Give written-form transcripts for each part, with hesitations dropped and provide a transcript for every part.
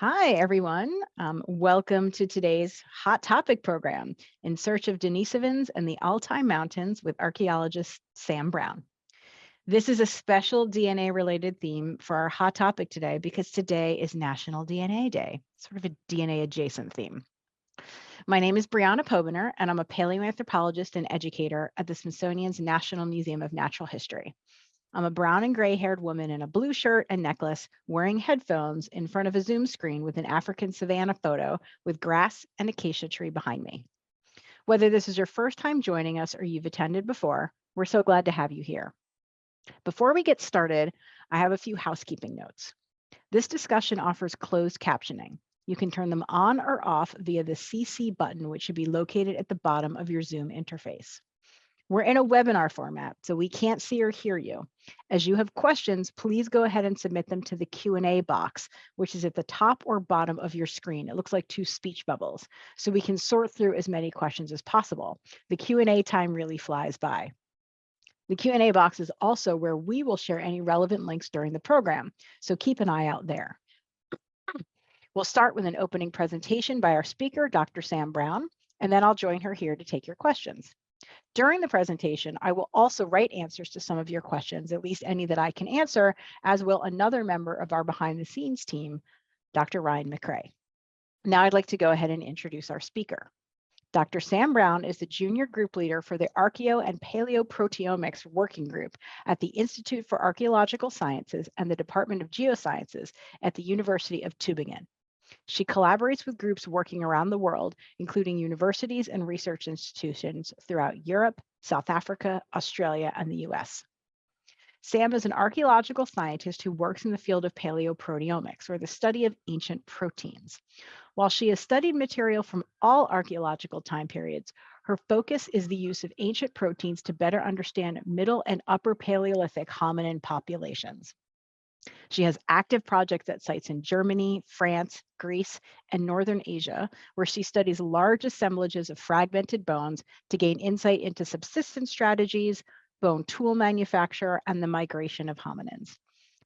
Hi, everyone. Welcome to today's Hot Topic program, In Search of Denisovans and the Altai Mountains with archaeologist Sam Brown. This is a special DNA related theme for our Hot Topic today because today is National DNA Day, sort of a DNA adjacent theme. My name is Brianna Pobener, and I'm a paleoanthropologist and educator at the Smithsonian's National Museum of Natural History. I'm a brown and gray haired woman in a blue shirt and necklace wearing headphones in front of a Zoom screen with an African savanna photo with grass and acacia tree behind me. Whether this is your first time joining us or you've attended before, we're so glad to have you here. Before we get started, I have a few housekeeping notes. This discussion offers closed captioning. You can turn them on or off via the CC button, which should be located at the bottom of your Zoom interface. We're in a webinar format, so we can't see or hear you. As you have questions, please go ahead and submit them to the Q&A box, which is at the top or bottom of your screen. It looks like two speech bubbles, so we can sort through as many questions as possible. The Q&A time really flies by. The Q&A box is also where we will share any relevant links during the program, so keep an eye out there. We'll start with an opening presentation by our speaker, Dr. Sam Brown, and then I'll join her here to take your questions. During the presentation, I will also write answers to some of your questions, at least any that I can answer, as will another member of our behind the scenes team, Dr. Ryan McRae. Now I'd like to go ahead and introduce our speaker. Dr. Sam Brown is the junior group leader for the Archaeo and Palaeoproteomics Working Group at the Institute for Archaeological Sciences and the Department of Geosciences at the University of Tübingen. She collaborates with groups working around the world, including universities and research institutions throughout Europe, South Africa, Australia, and the US. Sam is an archaeological scientist who works in the field of paleoproteomics, or the study of ancient proteins. While she has studied material from all archaeological time periods, her focus is the use of ancient proteins to better understand Middle and Upper Paleolithic hominin populations. She has active projects at sites in Germany, France, Greece, and Northern Asia, where she studies large assemblages of fragmented bones to gain insight into subsistence strategies, bone tool manufacture, and the migration of hominins.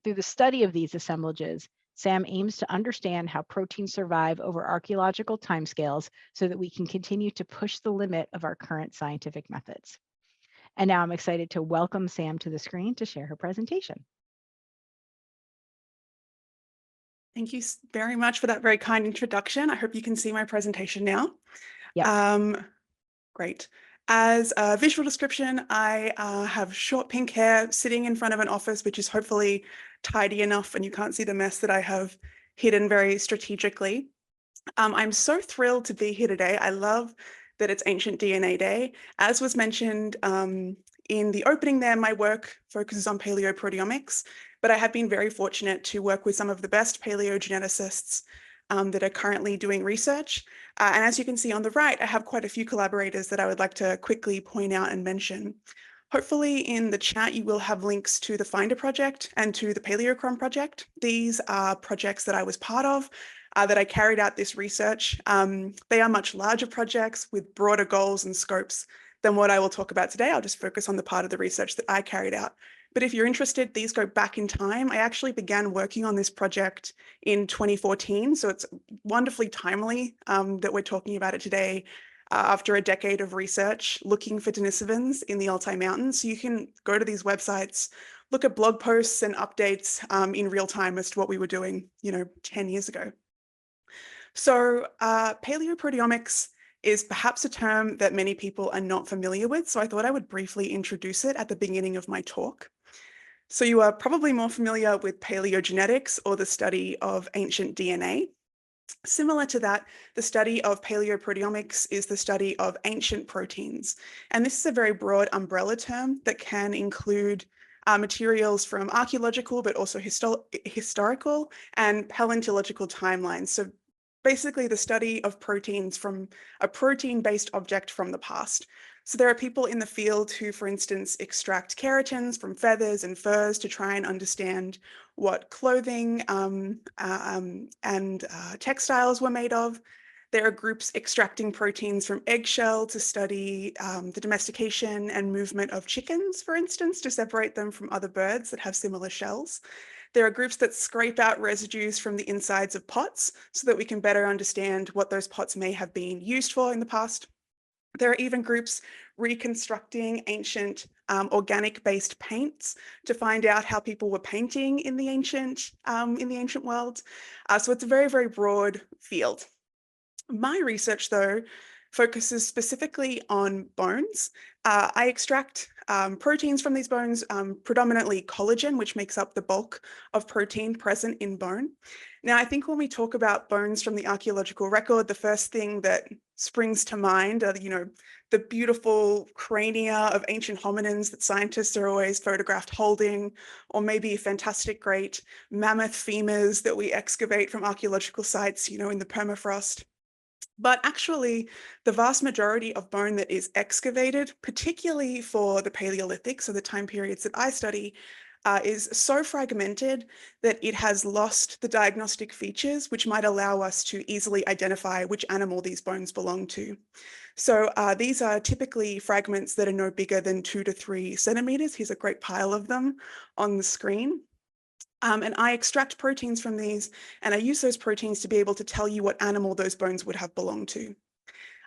Through the study of these assemblages, Sam aims to understand how proteins survive over archaeological timescales so that we can continue to push the limit of our current scientific methods. And now I'm excited to welcome Sam to the screen to share her presentation. Thank you very much for that very kind introduction. I hope you can see my presentation now. Yep. Great. As a visual description, I have short pink hair sitting in front of an office, which is hopefully tidy enough and you can't see the mess that I have hidden very strategically. I'm so thrilled to be here today. I love that it's Ancient DNA Day. As was mentioned in the opening there, my work focuses on paleoproteomics, but I have been very fortunate to work with some of the best paleogeneticists that are currently doing research. And as you can see on the right, I have quite a few collaborators that I would like to quickly point out and mention. Hopefully in the chat, you will have links to the Finder project and to the Paleochrome project. These are projects that I was part of, that I carried out this research. They are much larger projects with broader goals and scopes than what I will talk about today. I'll just focus on the part of the research that I carried out. But if you're interested, these go back in time. I actually began working on this project in 2014, so it's wonderfully timely that we're talking about it today after a decade of research looking for Denisovans in the Altai Mountains. So you can go to these websites, look at blog posts and updates in real time as to what we were doing, 10 years ago. So paleoproteomics is perhaps a term that many people are not familiar with, so I thought I would briefly introduce it at the beginning of my talk. So you are probably more familiar with paleogenetics, or the study of ancient DNA. Similar to that, the study of paleoproteomics is the study of ancient proteins. And this is a very broad umbrella term that can include materials from archaeological, but also historical and paleontological timelines. So basically the study of proteins from a protein-based object from the past. So there are people in the field who, for instance, extract keratins from feathers and furs to try and understand what clothing and textiles were made of. There are groups extracting proteins from eggshell to study the domestication and movement of chickens, for instance, to separate them from other birds that have similar shells. There are groups that scrape out residues from the insides of pots so that we can better understand what those pots may have been used for in the past. There are even groups reconstructing ancient organic-based paints to find out how people were painting in the ancient world. So it's a very, very broad field. My research, though, focuses specifically on bones. I extract proteins from these bones, predominantly collagen, which makes up the bulk of protein present in bone. Now, I think when we talk about bones from the archaeological record, the first thing that springs to mind are, the beautiful crania of ancient hominins that scientists are always photographed holding, or maybe fantastic, great mammoth femurs that we excavate from archaeological sites, in the permafrost. But actually, the vast majority of bone that is excavated, particularly for the Paleolithic, so the time periods that I study, is so fragmented that it has lost the diagnostic features which might allow us to easily identify which animal these bones belong to. So these are typically fragments that are no bigger than 2 to 3 centimeters. Here's a great pile of them on the screen. And I extract proteins from these, and I use those proteins to be able to tell you what animal those bones would have belonged to.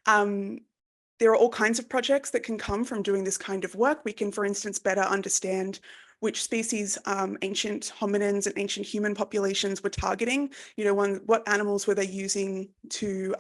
There are all kinds of projects that can come from doing this kind of work. We can, for instance, better understand which species ancient hominins and ancient human populations were targeting. What animals were they using to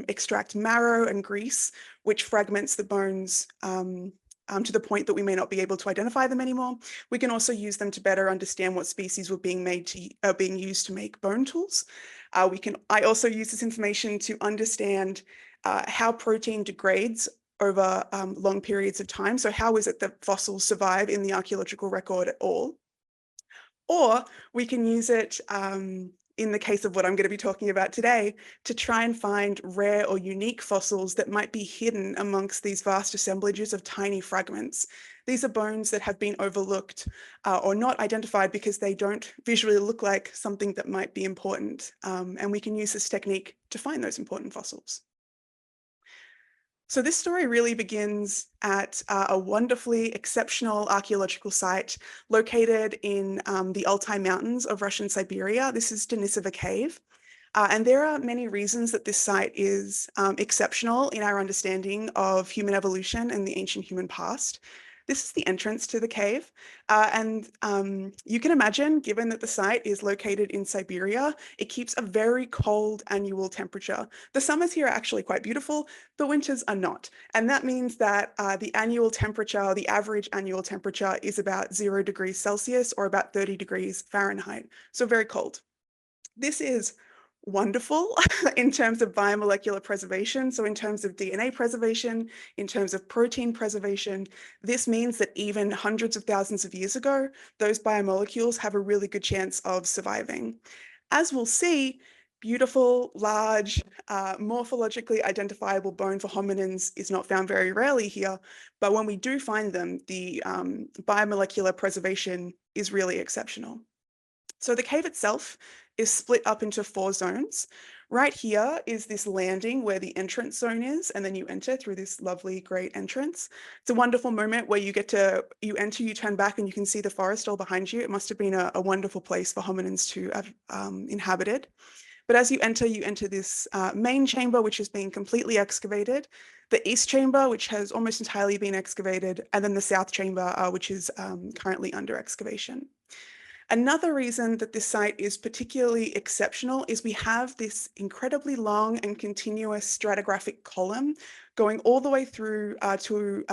extract marrow and grease, which fragments the bones to the point that we may not be able to identify them anymore. We can also use them to better understand what species were being used to make bone tools. I also use this information to understand how protein degrades over long periods of time. So how is it that fossils survive in the archaeological record at all? Or we can use it in the case of what I'm going to be talking about today, to try and find rare or unique fossils that might be hidden amongst these vast assemblages of tiny fragments. These are bones that have been overlooked or not identified because they don't visually look like something that might be important. And we can use this technique to find those important fossils. So this story really begins at a wonderfully exceptional archaeological site located in the Altai mountains of Russian Siberia. This is Denisova Cave. And there are many reasons that this site is exceptional in our understanding of human evolution and the ancient human past. This is the entrance to the cave. And you can imagine, given that the site is located in Siberia, it keeps a very cold annual temperature. The summers here are actually quite beautiful, the winters are not. And that means that the annual temperature, the average annual temperature is about 0 degrees Celsius or about 30 degrees Fahrenheit. So very cold. This is wonderful in terms of biomolecular preservation. So in terms of DNA preservation, in terms of protein preservation, this means that even hundreds of thousands of years ago, those biomolecules have a really good chance of surviving. As we'll see, beautiful, large, morphologically identifiable bone for hominins is not found very rarely here, but when we do find them, the biomolecular preservation is really exceptional. So the cave itself is split up into 4 zones. Right here is this landing where the entrance zone is, and then you enter through this lovely, great entrance. It's a wonderful moment where you enter, you turn back, and you can see the forest all behind you. It must have been a wonderful place for hominins to have inhabited. But as you enter this main chamber, which has been completely excavated, the east chamber, which has almost entirely been excavated, and then the south chamber, which is currently under excavation. Another reason that this site is particularly exceptional is we have this incredibly long and continuous stratigraphic column going all the way through to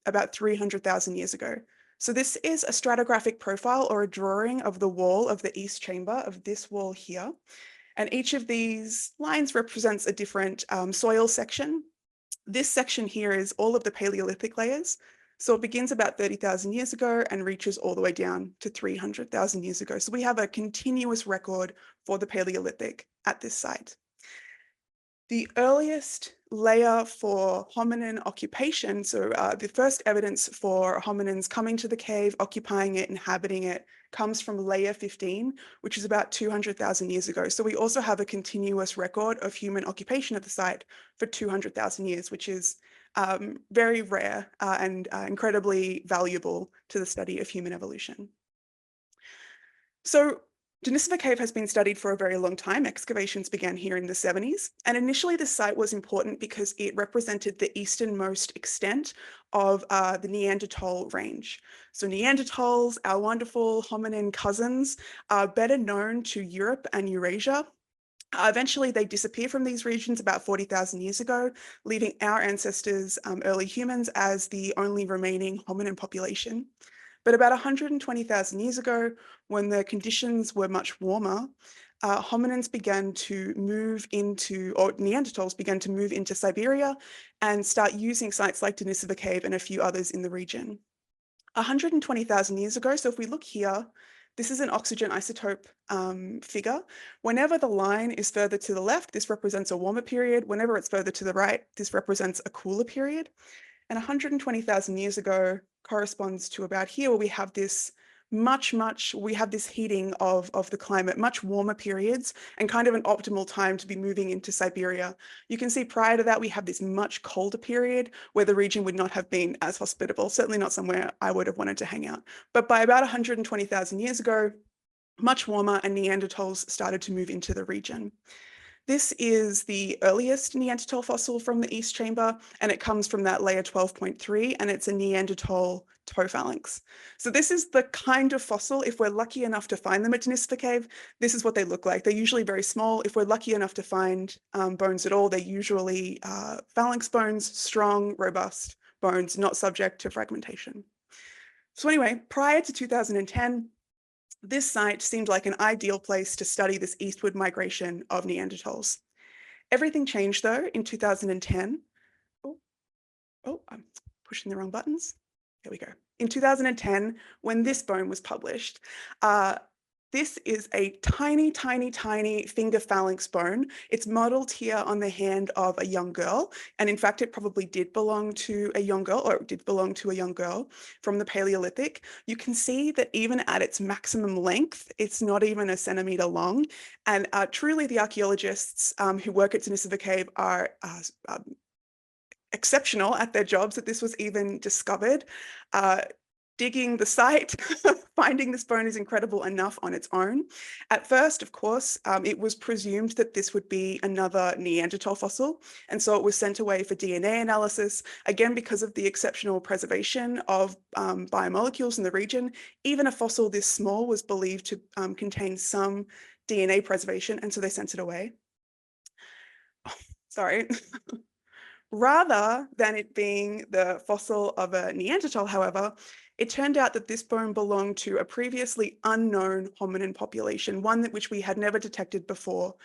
about 300,000 years ago. So this is a stratigraphic profile or a drawing of the wall of the east chamber of this wall here. And each of these lines represents a different soil section. This section here is all of the Paleolithic layers. So it begins about 30,000 years ago and reaches all the way down to 300,000 years ago. So we have a continuous record for the Paleolithic at this site. The earliest layer for hominin occupation, so the first evidence for hominins coming to the cave, occupying it, inhabiting it, comes from layer 15, which is about 200,000 years ago. So we also have a continuous record of human occupation of the site for 200,000 years, which is very rare and incredibly valuable to the study of human evolution. So Denisova Cave has been studied for a very long time. Excavations began here in the 70s. And initially the site was important because it represented the easternmost extent of the Neanderthal range. So Neanderthals, our wonderful hominin cousins, are better known to Europe and Eurasia. Eventually, they disappear from these regions about 40,000 years ago, leaving our ancestors, early humans, as the only remaining hominin population. But about 120,000 years ago, when the conditions were much warmer, hominins began to move into, or Neanderthals began to move into Siberia and start using sites like Denisova Cave and a few others in the region. 120,000 years ago, so if we look here, this is an oxygen isotope figure. Whenever the line is further to the left, this represents a warmer period. Whenever it's further to the right, this represents a cooler period. And 120,000 years ago corresponds to about here, where we have this we have this heating of the climate, much warmer periods, and kind of an optimal time to be moving into Siberia. You can see prior to that, we have this much colder period where the region would not have been as hospitable, certainly not somewhere I would have wanted to hang out. But by about 120,000 years ago, much warmer, and Neanderthals started to move into the region. This is the earliest Neanderthal fossil from the East Chamber, and it comes from that layer 12.3, and it's a Neanderthal toe phalanx. So this is the kind of fossil, if we're lucky enough to find them at Denisova Cave, this is what they look like. They're usually very small. If we're lucky enough to find bones at all, they're usually phalanx bones, strong, robust bones, not subject to fragmentation. So anyway, prior to 2010, this site seemed like an ideal place to study this eastward migration of Neanderthals. Everything changed though in 2010. I'm pushing the wrong buttons. There we go. In 2010, when this bone was published, this is a tiny, tiny, tiny finger phalanx bone. It's modeled here on the hand of a young girl. And in fact, it probably did belong to a young girl, or it did belong to a young girl from the Paleolithic. You can see that even at its maximum length, it's not even a centimeter long. And truly the archaeologists who work at Denisova Cave are exceptional at their jobs that this was even discovered. Digging the site, finding this bone is incredible enough on its own. At first, of course, it was presumed that this would be another Neanderthal fossil, and so it was sent away for DNA analysis. Again, because of the exceptional preservation of biomolecules in the region, even a fossil this small was believed to contain some DNA preservation, and so they sent it away. Oh, sorry. Rather than it being the fossil of a Neanderthal, however, it turned out that this bone belonged to a previously unknown hominin population, one which we had never detected before,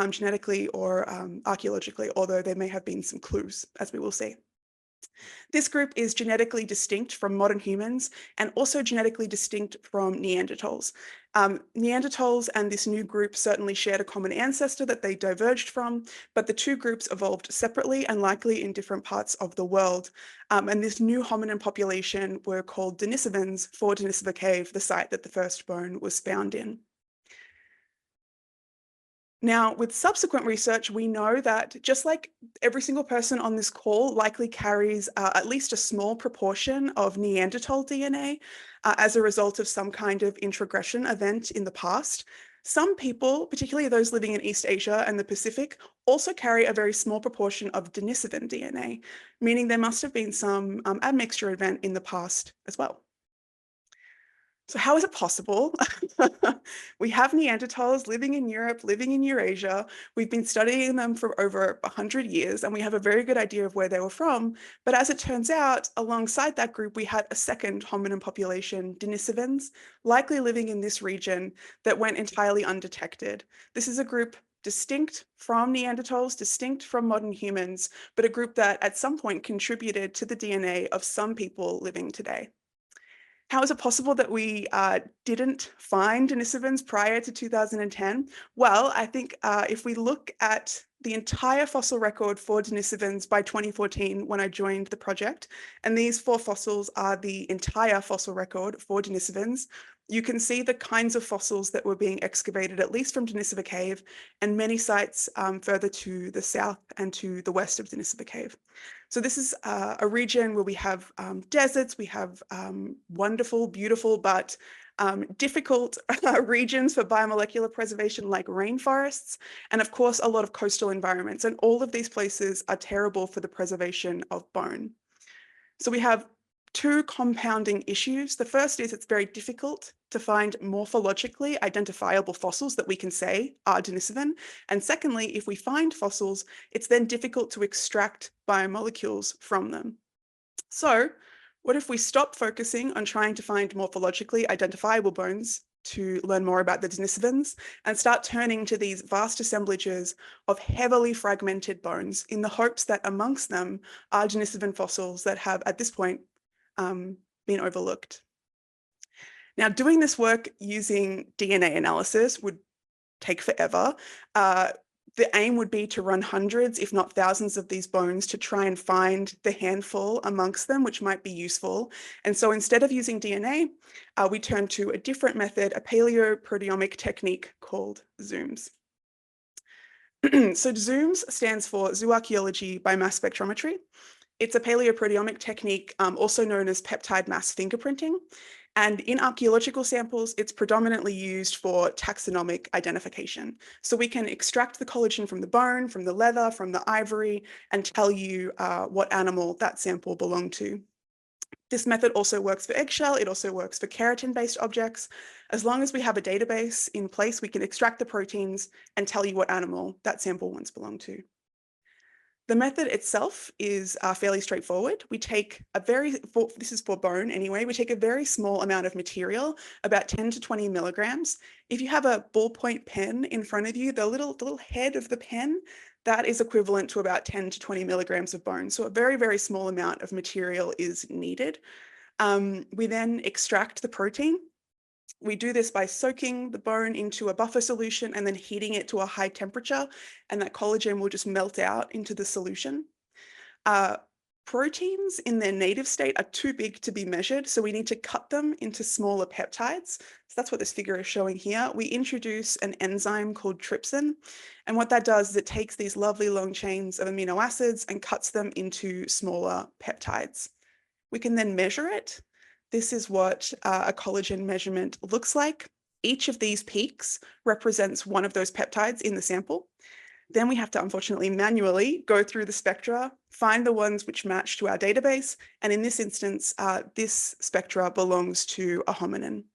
genetically or archaeologically, although there may have been some clues, as we will see. This group is genetically distinct from modern humans and also genetically distinct from Neanderthals. Neanderthals and this new group certainly shared a common ancestor that they diverged from, but the two groups evolved separately and likely in different parts of the world. And this new hominin population were called Denisovans for Denisova Cave, the site that the first bone was found in. Now, with subsequent research, we know that just like every single person on this call likely carries at least a small proportion of Neanderthal DNA as a result of some kind of introgression event in the past, some people, particularly those living in East Asia and the Pacific, also carry a very small proportion of Denisovan DNA, meaning there must have been some admixture event in the past as well. So how is it possible? We have Neanderthals living in Europe, living in Eurasia. We've been studying them for over 100 years, and we have a very good idea of where they were from. But as it turns out, alongside that group, we had a second hominin population, Denisovans, likely living in this region that went entirely undetected. This is a group distinct from Neanderthals, distinct from modern humans, but a group that at some point contributed to the DNA of some people living today. How is it possible that we didn't find Denisovans prior to 2010? Well, I think if we look at the entire fossil record for Denisovans by 2014, when I joined the project, and these 4 fossils are the entire fossil record for Denisovans, you can see the kinds of fossils that were being excavated, at least from Denisova Cave, and many sites further to the south and to the west of Denisova Cave. So this is a region where we have deserts, we have wonderful, beautiful, but difficult regions for biomolecular preservation like rainforests, and of course, a lot of coastal environments. And all of these places are terrible for the preservation of bone. So we have two compounding issues. The first is it's very difficult to find morphologically identifiable fossils that we can say are Denisovan. And secondly, if we find fossils, it's then difficult to extract biomolecules from them. So what if we stop focusing on trying to find morphologically identifiable bones to learn more about the Denisovans and start turning to these vast assemblages of heavily fragmented bones in the hopes that amongst them are Denisovan fossils that have at this point been overlooked. Now, doing this work using DNA analysis would take forever. The aim would be to run hundreds, if not thousands of these bones to try and find the handful amongst them, which might be useful. And so instead of using DNA, we turn to a different method, a paleoproteomic technique called zooms. So zooms stands for zooarchaeology by mass spectrometry. It's a paleoproteomic technique, also known as peptide mass fingerprinting. And in archaeological samples, it's predominantly used for taxonomic identification. So we can extract the collagen from the bone, from the leather, from the ivory, and tell you what animal that sample belonged to. This method also works for eggshell. It also works for keratin-based objects. As long as we have a database in place, we can extract the proteins and tell you what animal that sample once belonged to. The method itself is fairly straightforward. We take this is for bone anyway, we take a very small amount of material, about 10 to 20 milligrams. If you have a ballpoint pen in front of you, the little head of the pen, that is equivalent to about 10 to 20 milligrams of bone. So a very, very small amount of material is needed. We then extract the protein. We do this by soaking the bone into a buffer solution and then heating it to a high temperature, and that collagen will just melt out into the solution. Proteins in their native state are too big to be measured, so we need to cut them into smaller peptides. So that's what this figure is showing here. We introduce an enzyme called trypsin, and what that does is it takes these lovely long chains of amino acids and cuts them into smaller peptides. We can then measure it. This is what a collagen measurement looks like. Each of these peaks represents one of those peptides in the sample. Then we have to, unfortunately, manually go through the spectra, find the ones which match to our database. And in this instance, this spectra belongs to a hominin.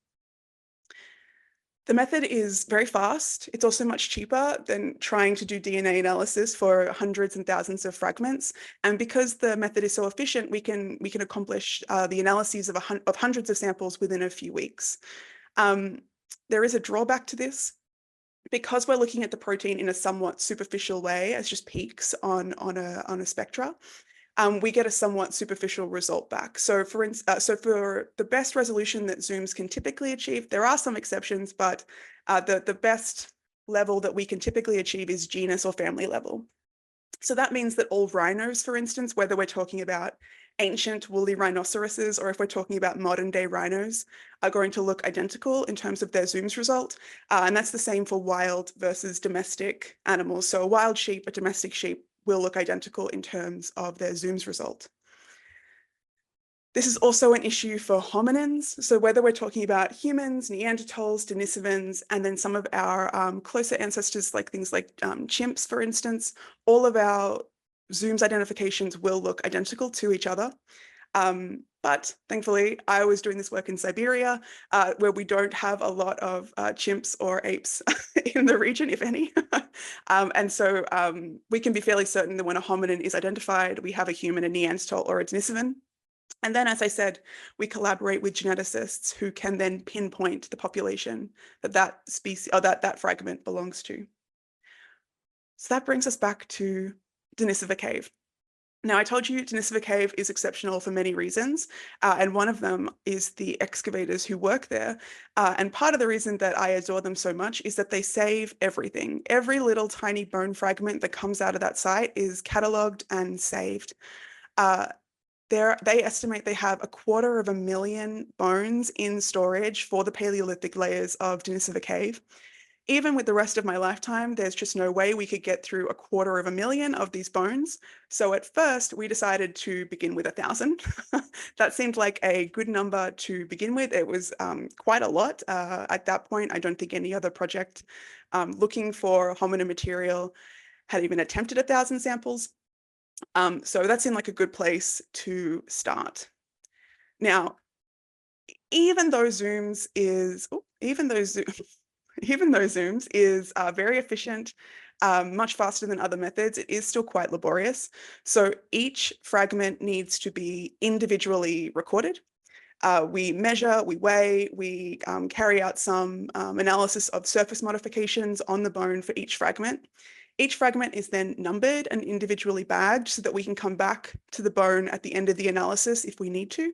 The method is very fast. It's also much cheaper than trying to do DNA analysis for hundreds and thousands of fragments. And because the method is so efficient, we can accomplish the analyses of hundreds of samples within a few weeks. There is a drawback to this. Because we're looking at the protein in a somewhat superficial way as just peaks on a spectra, we get a somewhat superficial result back. So for the best resolution that zooms can typically achieve, there are some exceptions, but the best level that we can typically achieve is genus or family level. So that means that all rhinos, for instance, whether we're talking about ancient woolly rhinoceroses or if we're talking about modern day rhinos, are going to look identical in terms of their zooms result. And that's the same for wild versus domestic animals. So a wild sheep, a domestic sheep will look identical in terms of their zooms result. This is also an issue for hominins. So whether we're talking about humans, Neanderthals, Denisovans, and then some of our closer ancestors, like things like chimps, for instance, all of our zooms identifications will look identical to each other. But thankfully, I was doing this work in Siberia, where we don't have a lot of chimps or apes in the region, if any. And so we can be fairly certain that when a hominin is identified, we have a human, a Neanderthal, or a Denisovan. And then, as I said, we collaborate with geneticists who can then pinpoint the population that species or that fragment belongs to. So that brings us back to Denisova Cave. Now, I told you Denisova Cave is exceptional for many reasons, and one of them is the excavators who work there. And part of the reason that I adore them so much is that they save everything. Every little tiny bone fragment that comes out of that site is catalogued and saved. They estimate they have 250,000 bones in storage for the Paleolithic layers of Denisova Cave. Even with the rest of my lifetime, there's just no way we could get through 250,000 of these bones. So at first we decided to begin with 1,000. That seemed like a good number to begin with. It was quite a lot. At that point, I don't think any other project looking for hominin material had even attempted 1,000 samples. So that seemed like a good place to start. Now, even though Zooms is very efficient, much faster than other methods, it is still quite laborious. So each fragment needs to be individually recorded. We measure, we weigh, we carry out some analysis of surface modifications on the bone for each fragment. Each fragment is then numbered and individually bagged so that we can come back to the bone at the end of the analysis if we need to.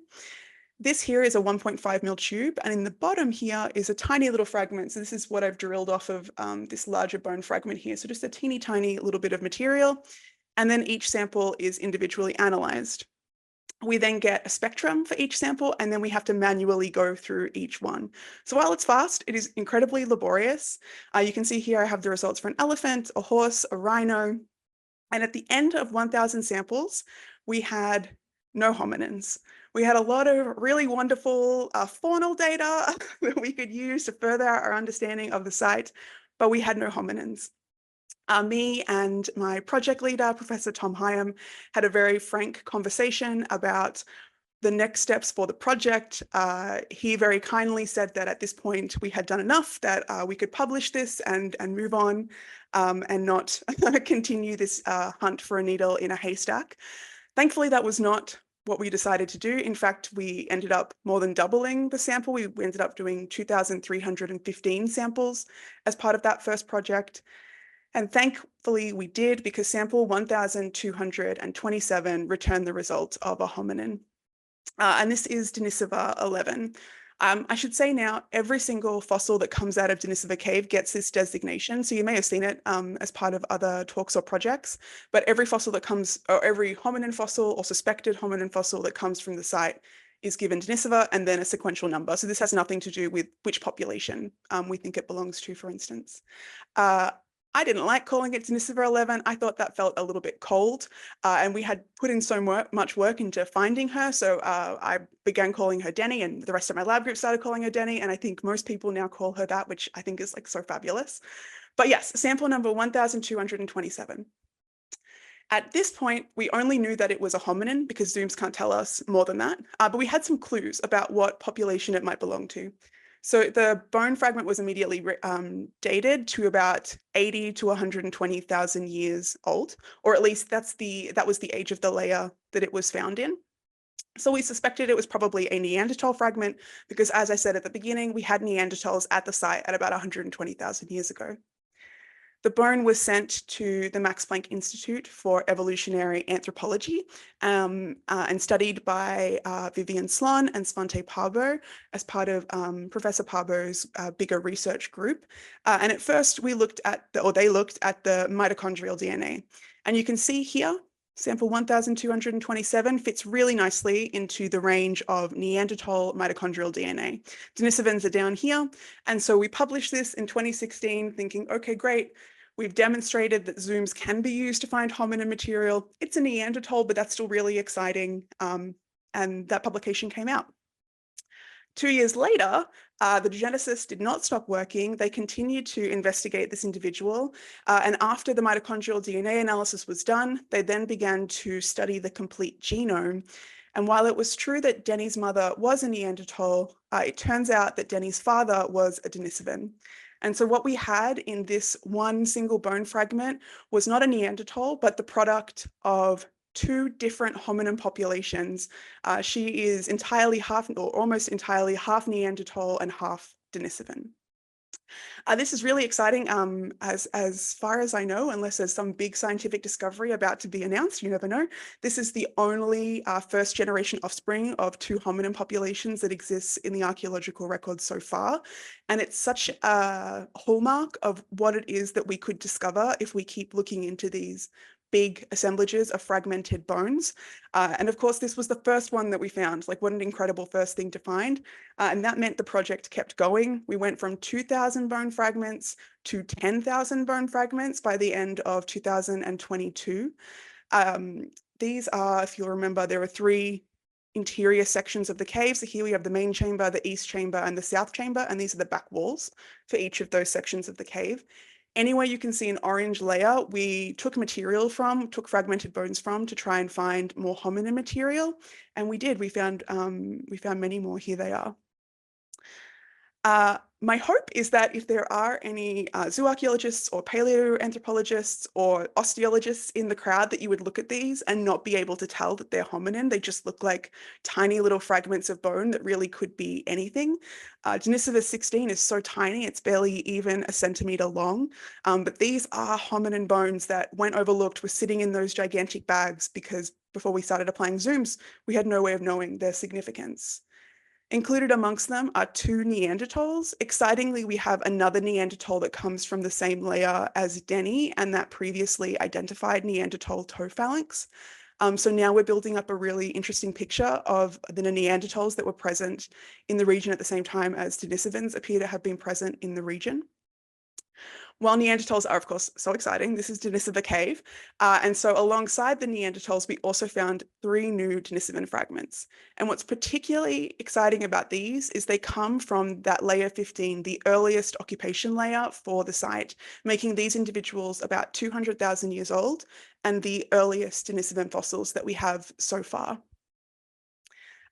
This here is a 1.5 mil tube, and in the bottom here is a tiny little fragment. So this is what I've drilled off of this larger bone fragment here. So just a teeny tiny little bit of material, and then each sample is individually analyzed. We then get a spectrum for each sample, and then we have to manually go through each one. So while it's fast, it is incredibly laborious. You can see here I have the results for an elephant, a horse, a rhino, and at the end of 1,000 samples, we had no hominins. We had a lot of really wonderful faunal data that we could use to further our understanding of the site, but we had no hominins. Me and my project leader, Professor Tom Hyam, had a very frank conversation about the next steps for the project. He very kindly said that at this point we had done enough, that we could publish this and move on and not continue this hunt for a needle in a haystack. Thankfully, that was not what we decided to do. In fact, we ended up more than doubling the sample. We ended up doing 2,315 samples as part of that first project. And thankfully we did, because sample 1,227 returned the result of a hominin. And this is Denisova 11. I should say now, every single fossil that comes out of Denisova Cave gets this designation. So you may have seen it as part of other talks or projects, but every fossil that comes, or every hominin fossil or suspected hominin fossil that comes from the site is given Denisova and then a sequential number. So this has nothing to do with which population we think it belongs to, for instance. I didn't like calling it Denisova 11. I thought that felt a little bit cold, and we had put in so much work into finding her. So I began calling her Denny, and the rest of my lab group started calling her Denny. And I think most people now call her that, which I think is like so fabulous. But yes, sample number 1,227. At this point, we only knew that it was a hominin because Zooms can't tell us more than that. But we had some clues about what population it might belong to. So the bone fragment was immediately dated to about 80 to 120,000 years old, or at least that was the age of the layer that it was found in. So we suspected it was probably a Neanderthal fragment because, as I said at the beginning, we had Neanderthals at the site at about 120,000 years ago. The bone was sent to the Max Planck Institute for Evolutionary Anthropology and studied by Vivian Slon and Svante Parbo as part of Professor Parbo's bigger research group. And at first they looked at the mitochondrial DNA. And you can see here, sample 1,227 fits really nicely into the range of Neanderthal mitochondrial DNA. Denisovans are down here. And so we published this in 2016 thinking, okay, great. We've demonstrated that Zooms can be used to find hominin material. It's a Neanderthal, but that's still really exciting. And that publication came out. 2 years later, the geneticists did not stop working. They continued to investigate this individual. And after the mitochondrial DNA analysis was done, they then began to study the complete genome. And while it was true that Denny's mother was a Neanderthal, it turns out that Denny's father was a Denisovan. And so what we had in this one single bone fragment was not a Neanderthal, but the product of two different hominin populations. She is entirely half, or almost entirely half Neanderthal and half Denisovan. This is really exciting. As far as I know, unless there's some big scientific discovery about to be announced, you never know. This is the only first generation offspring of two hominin populations that exists in the archaeological records so far. And it's such a hallmark of what it is that we could discover if we keep looking into these big assemblages of fragmented bones. And of course, this was the first one that we found. Like, what an incredible first thing to find. And that meant the project kept going. We went from 2,000 bone fragments to 10,000 bone fragments by the end of 2022. These are, if you'll remember, there are 3 interior sections of the cave. So here we have the main chamber, the east chamber, and the south chamber, and these are the back walls for each of those sections of the cave. Anywhere you can see an orange layer, we took fragmented bones from to try and find more hominin material, and we did. We found many more. Here they are. My hope is that if there are any zooarchaeologists or paleoanthropologists or osteologists in the crowd, that you would look at these and not be able to tell that they're hominin. They just look like tiny little fragments of bone that really could be anything. Denisova 16 is so tiny, it's barely even a centimeter long. But these are hominin bones that went overlooked, were sitting in those gigantic bags because before we started applying zooms, we had no way of knowing their significance. Included amongst them are 2 Neanderthals. Excitingly, we have another Neanderthal that comes from the same layer as Denny and that previously identified Neanderthal toe phalanx. So now we're building up a really interesting picture of the Neanderthals that were present in the region at the same time as Denisovans appear to have been present in the region. While Neanderthals are, of course, so exciting, this is Denisova Cave. And so alongside the Neanderthals, we also found 3 new Denisovan fragments. And what's particularly exciting about these is they come from that layer 15, the earliest occupation layer for the site, making these individuals about 200,000 years old and the earliest Denisovan fossils that we have so far.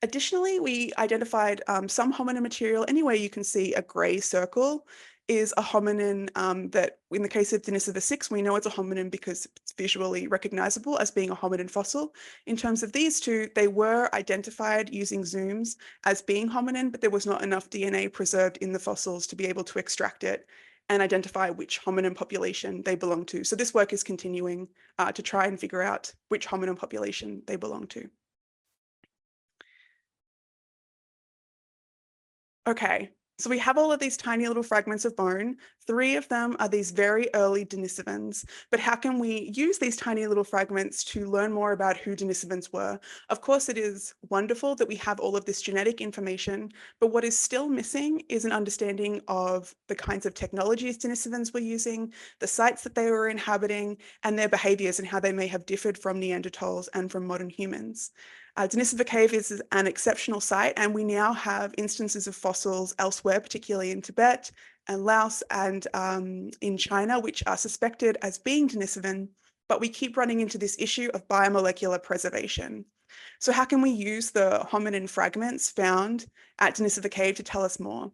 Additionally, we identified some hominin material. Anywhere you can see a gray circle is a hominin that, in the case of Denisova 6, we know it's a hominin because it's visually recognizable as being a hominin fossil. In terms of these 2, they were identified using zooms as being hominin, but there was not enough DNA preserved in the fossils to be able to extract it and identify which hominin population they belong to. So this work is continuing to try and figure out which hominin population they belong to. Okay, so we have all of these tiny little fragments of bone. 3 of them are these very early Denisovans. But how can we use these tiny little fragments to learn more about who Denisovans were? Of course, it is wonderful that we have all of this genetic information, but what is still missing is an understanding of the kinds of technologies Denisovans were using, the sites that they were inhabiting, and their behaviors and how they may have differed from Neanderthals and from modern humans. Denisova Cave is an exceptional site, and we now have instances of fossils elsewhere, particularly in Tibet and Laos and in China, which are suspected as being Denisovan, but we keep running into this issue of biomolecular preservation. So how can we use the hominin fragments found at Denisova Cave to tell us more?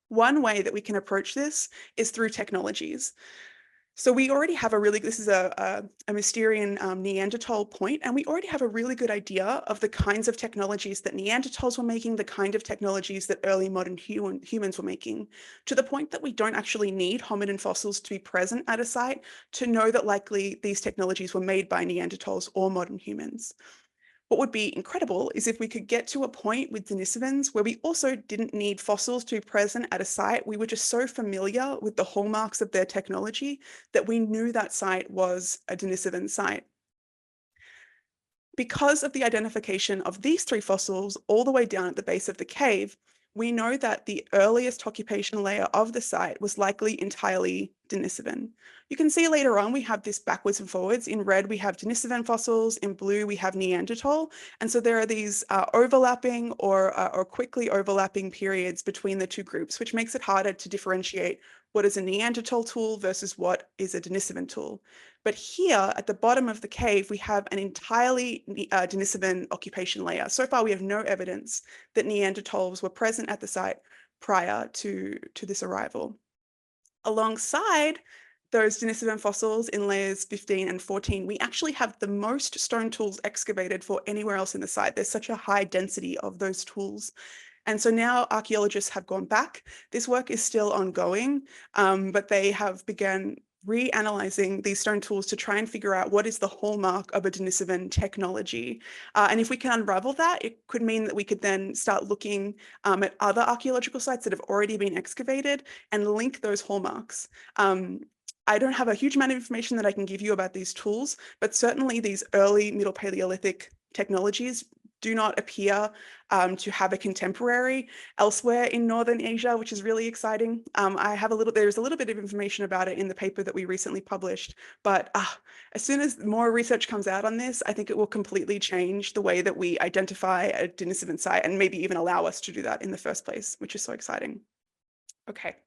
One way that we can approach this is through technologies. So we already have this is a Mysterian Neanderthal point, and we already have a really good idea of the kinds of technologies that Neanderthals were making, the kind of technologies that early modern humans were making, to the point that we don't actually need hominin fossils to be present at a site to know that likely these technologies were made by Neanderthals or modern humans. What would be incredible is if we could get to a point with Denisovans where we also didn't need fossils to be present at a site. We were just so familiar with the hallmarks of their technology that we knew that site was a Denisovan site. Because of the identification of these 3 fossils all the way down at the base of the cave, we know that the earliest occupation layer of the site was likely entirely Denisovan. You can see later on we have this backwards and forwards. In red, we have Denisovan fossils. In blue, we have Neanderthal. And so there are these overlapping or quickly overlapping periods between the 2 groups, which makes it harder to differentiate what is a Neanderthal tool versus what is a Denisovan tool. But here at the bottom of the cave, we have an entirely Denisovan occupation layer. So far, we have no evidence that Neanderthals were present at the site prior to this arrival. Alongside those Denisovan fossils in layers 15 and 14, we actually have the most stone tools excavated for anywhere else in the site. There's such a high density of those tools. And so now archaeologists have gone back. This work is still ongoing, but they have begun reanalyzing these stone tools to try and figure out what is the hallmark of a Denisovan technology. And if we can unravel that, it could mean that we could then start looking at other archaeological sites that have already been excavated and link those hallmarks. I don't have a huge amount of information that I can give you about these tools, but certainly these early Middle Paleolithic technologies do not appear to have a contemporary elsewhere in Northern Asia, which is really exciting. There's a little bit of information about it in the paper that we recently published, but as soon as more research comes out on this, I think it will completely change the way that we identify a Denisovan site and maybe even allow us to do that in the first place, which is so exciting. Okay.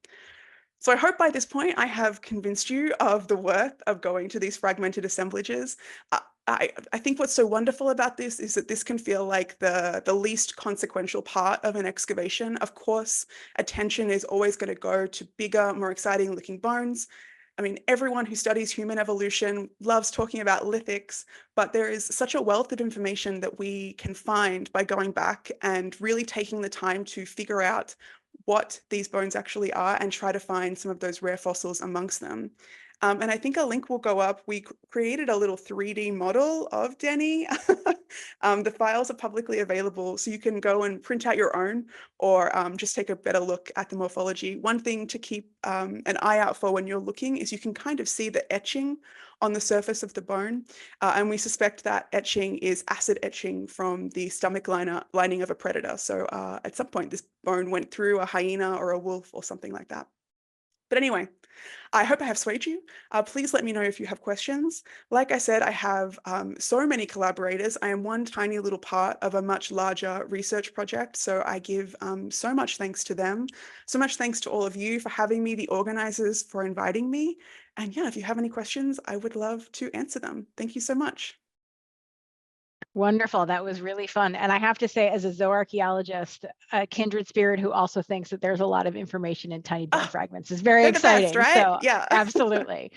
So I hope by this point I have convinced you of the worth of going to these fragmented assemblages. I think what's so wonderful about this is that this can feel like the least consequential part of an excavation. Of course, attention is always going to go to bigger, more exciting looking bones. I mean, everyone who studies human evolution loves talking about lithics, but there is such a wealth of information that we can find by going back and really taking the time to figure out what these bones actually are and try to find some of those rare fossils amongst them. And I think a link will go up. We created a little 3D model of Denny. The files are publicly available, so you can go and print out your own or just take a better look at the morphology. One thing to keep an eye out for when you're looking is you can kind of see the etching on the surface of the bone. And we suspect that etching is acid etching from the stomach lining of a predator. So at some point, this bone went through a hyena or a wolf or something like that. But anyway, I hope I have swayed you. Please let me know if you have questions. Like I said, I have so many collaborators. I am one tiny little part of a much larger research project. So I give so much thanks to them. So much thanks to all of you for having me, the organizers for inviting me. And yeah, if you have any questions, I would love to answer them. Thank you so much. Wonderful. That was really fun. And I have to say, as a zooarchaeologist, a kindred spirit who also thinks that there's a lot of information in tiny bone fragments is very They're the best, exciting. right? So Yeah. absolutely.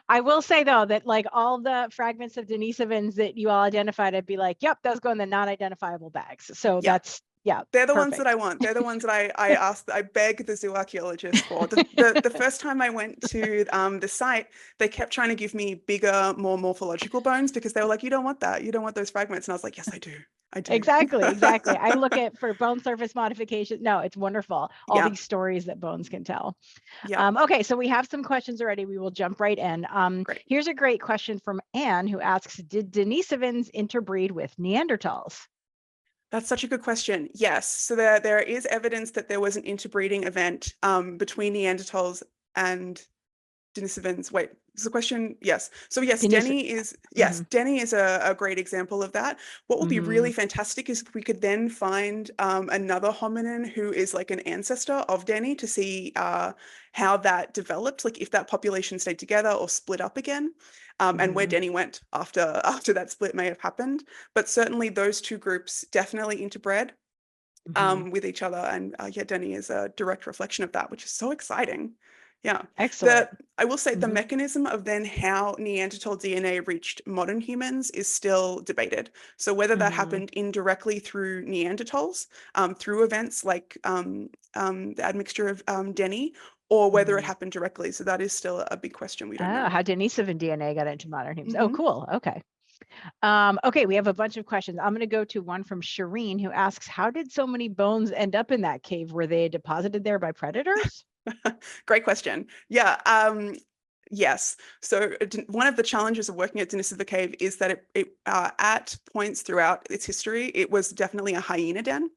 I will say though, that like all the fragments of Denisovans that you all identified, I'd be like, yep, those go in the non-identifiable bags. So Yeah. that's, yeah, They're the ones perfect. that I want. They're the ones that I beg the zooarchaeologist for. The first time I went to the site, they kept trying to give me bigger, more morphological bones because they were like, you don't want that. You don't want those fragments. And I was like, yes, I do. I do. Exactly, exactly. I look at for bone surface modification. No, it's wonderful. All Yeah. these stories that bones can tell. Yeah. Okay, so we have some questions already. We will jump right in. Great. Here's a great question from Anne who asks, did Denisovans interbreed with Neanderthals? That's such a good question. Yes. So there is evidence that there was an interbreeding event between Neanderthals and Denisovans. Wait, is the question? Yes. So yes, Denny is a great example of that. What will be really fantastic is if we could then find another hominin who is like an ancestor of Denny to see how that developed, like if that population stayed together or split up again, and where Denny went after that split may have happened. But certainly those two groups definitely interbred with each other, and yeah, Denny is a direct reflection of that, which is so exciting. Yeah. Excellent. I will say the mechanism of then how Neanderthal DNA reached modern humans is still debated. So whether that happened indirectly through Neanderthals, through events like the admixture of Denny, or whether it happened directly. So that is still a big question. We don't know. How Denisovan DNA got into modern humans. Oh, cool. Okay. Okay, we have a bunch of questions. I'm going to go to one from Shireen who asks, how did so many bones end up in that cave? Were they deposited there by predators? Great question. Yeah. Yes. So one of the challenges of working at Denisova Cave is that at points throughout its history, it was definitely a hyena den.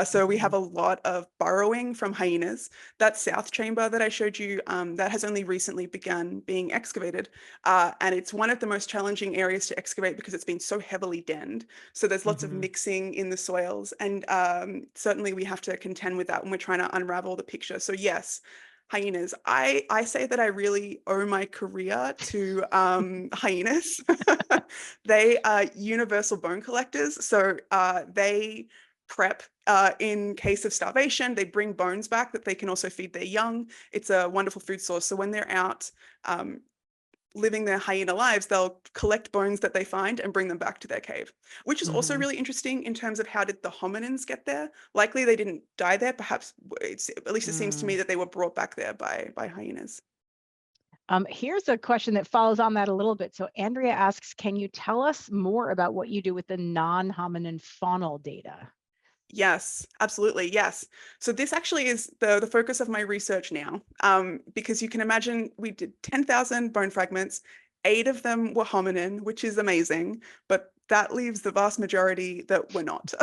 So we have a lot of burrowing from hyenas. That south chamber that I showed you, that has only recently begun being excavated. And it's one of the most challenging areas to excavate because it's been so heavily denned. So there's lots of mixing in the soils. And certainly we have to contend with that when we're trying to unravel the picture. So yes, hyenas. I say that I really owe my career to hyenas. They are universal bone collectors. So they prep in case of starvation. They bring bones back that they can also feed their young. It's a wonderful food source. So when they're out living their hyena lives, they'll collect bones that they find and bring them back to their cave, which is also really interesting in terms of how did the hominins get there? Likely they didn't die there. Perhaps at least it seems to me that they were brought back there by hyenas. Here's a question that follows on that a little bit. So Andrea asks, can you tell us more about what you do with the non-hominin faunal data? Yes, absolutely. Yes. So this actually is the focus of my research now, because you can imagine we did 10,000 bone fragments. 8 of them were hominin, which is amazing, but that leaves the vast majority that were not.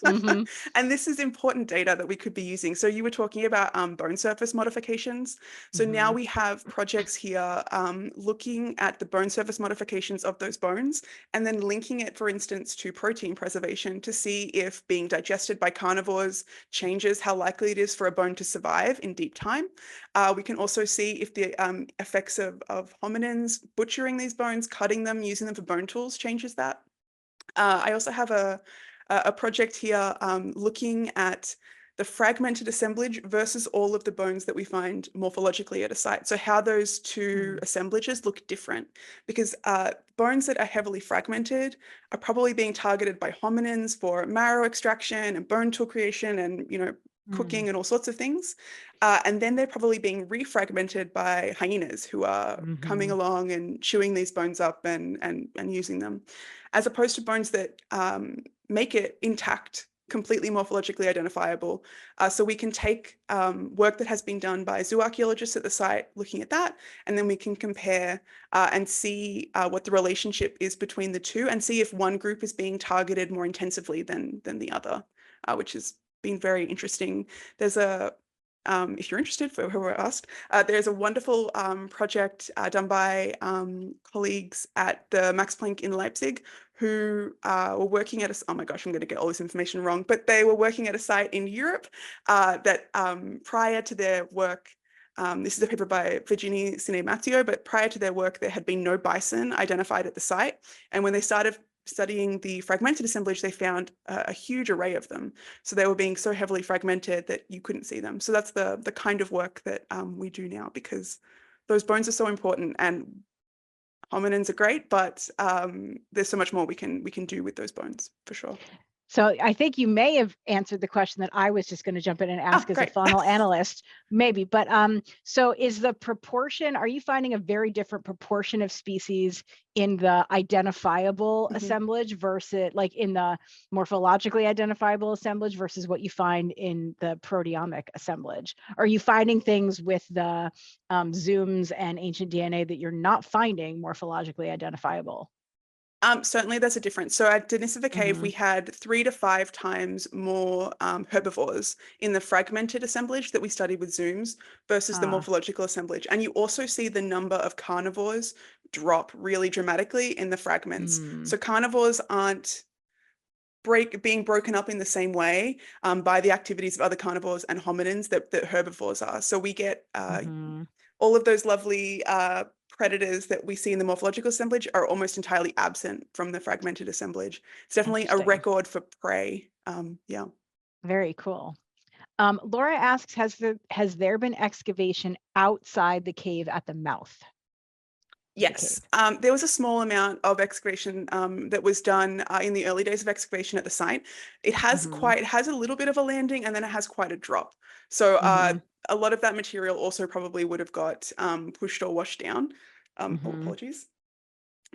Hmm. And this is important data that we could be using. So you were talking about bone surface modifications. So now Hmm. we have projects here looking at the bone surface modifications of those bones and then linking it, for instance, to protein preservation to see if being digested by carnivores changes how likely it is for a bone to survive in deep time. We can also see if the effects of hominins butchering these bones, cutting them, using them for bone tools changes that. I also have a project here looking at the fragmented assemblage versus all of the bones that we find morphologically at a site. So how those two assemblages look different, because bones that are heavily fragmented are probably being targeted by hominins for marrow extraction and bone tool creation and, cooking and all sorts of things. And then they're probably being refragmented by hyenas who are coming Hmm. along and chewing these bones up and using them, as opposed to bones that make it intact, completely morphologically identifiable. So we can take work that has been done by zooarchaeologists at the site looking at that, and then we can compare and see what the relationship is between the two and see if one group is being targeted more intensively than the other, which has been very interesting. There's if you're interested, for who were asked, there's a wonderful project done by colleagues at the Max Planck in Leipzig who were working at oh my gosh, I'm going to get all this information wrong, but they were working at a site in Europe that prior to their work, this is a paper by Virginie Sine-Matteo, but prior to their work, there had been no bison identified at the site. And when they started studying the fragmented assemblage, they found a huge array of them. So they were being so heavily fragmented that you couldn't see them. So that's the kind of work that we do now, because those bones are so important, and hominins are great, but there's so much more we can do with those bones for sure. So I think you may have answered the question that I was just going to jump in and ask as a Great. faunal analyst, maybe. But so is the proportion, are you finding a very different proportion of species in the identifiable assemblage versus like in the morphologically identifiable assemblage versus what you find in the proteomic assemblage? Are you finding things with the zooms and ancient DNA that you're not finding morphologically identifiable? Certainly there's a difference. So at Denisova Cave, Hmm. we had 3 to 5 times more herbivores in the fragmented assemblage that we studied with zooms versus the morphological assemblage. And you also see the number of carnivores drop really dramatically in the fragments. So carnivores aren't being broken up in the same way by the activities of other carnivores and hominins that herbivores are. So we get all of those lovely predators that we see in the morphological assemblage are almost entirely absent from the fragmented assemblage. It's definitely a Interesting. record for prey. Yeah. Very cool. Laura asks, has there been excavation outside the cave at the mouth of the Yes, cave? there was a small amount of excavation that was done in the early days of excavation at the site. It has a little bit of a landing, and then it has quite a drop. So a lot of that material also probably would have got pushed or washed down. Oh, apologies.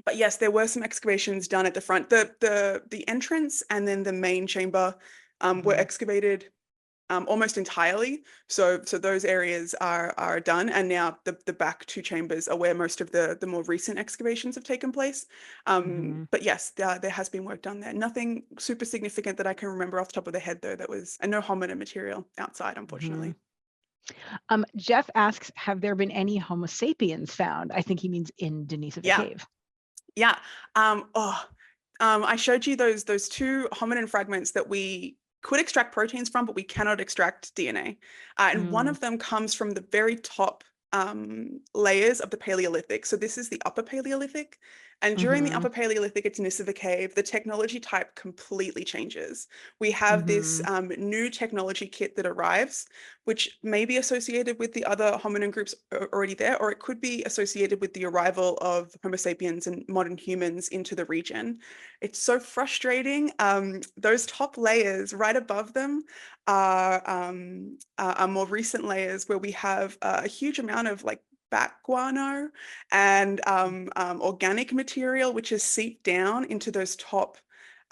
But yes, there were some excavations done at the front. The entrance and then the main chamber were excavated almost entirely. So those areas are done, and now the back 2 chambers are where most of the more recent excavations have taken place. But yes, there has been work done there. Nothing super significant that I can remember off the top of the head, though. And no hominid material outside, unfortunately. Jeff asks, have there been any Homo sapiens found? I think he means in Denisova Cave. Yeah. I showed you those 2 hominin fragments that we could extract proteins from, but we cannot extract DNA. And one of them comes from the very top layers of the Paleolithic. So this is the Upper Paleolithic. And during the Upper Paleolithic at Denisova Cave, the technology type completely changes. We have this new technology kit that arrives, which may be associated with the other hominin groups already there, or it could be associated with the arrival of Homo sapiens and modern humans into the region. It's so frustrating. Those top layers right above them are more recent layers where we have a huge amount of like bat guano and organic material which is seeped down into those top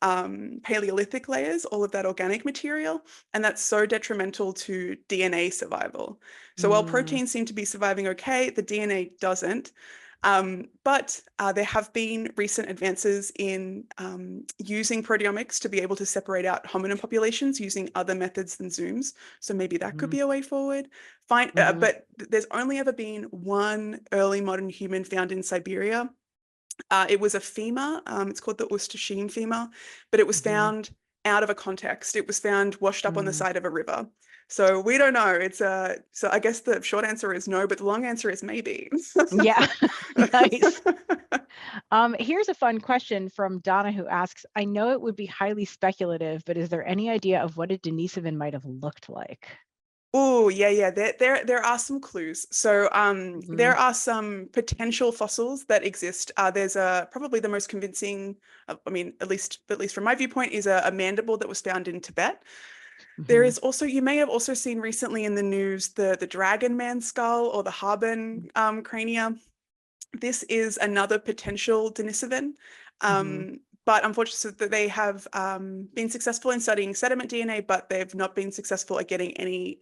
Paleolithic layers, all of that organic material, and that's so detrimental to DNA survival. So while proteins seem to be surviving okay, the DNA doesn't. But there have been recent advances in using proteomics to be able to separate out hominin populations using other methods than zooms. So maybe that could be a way forward. But there's only ever been one early modern human found in Siberia. It was a femur. It's called the Ustasheem femur, but it was found out of a context. It was found washed up on the side of a river. So we don't know. So I guess the short answer is no, but the long answer is maybe. Yeah, nice. Here's a fun question from Donna, who asks, I know it would be highly speculative, but is there any idea of what a Denisovan might have looked like? Oh, yeah. There are some clues. So there are some potential fossils that exist. There's probably the most convincing, I mean, at least from my viewpoint, is a mandible that was found in Tibet. There is also, you may have also seen recently in the news, the dragon man skull or the Harbin crania. This is another potential Denisovan. But unfortunately, they have been successful in studying sediment DNA, but they've not been successful at getting any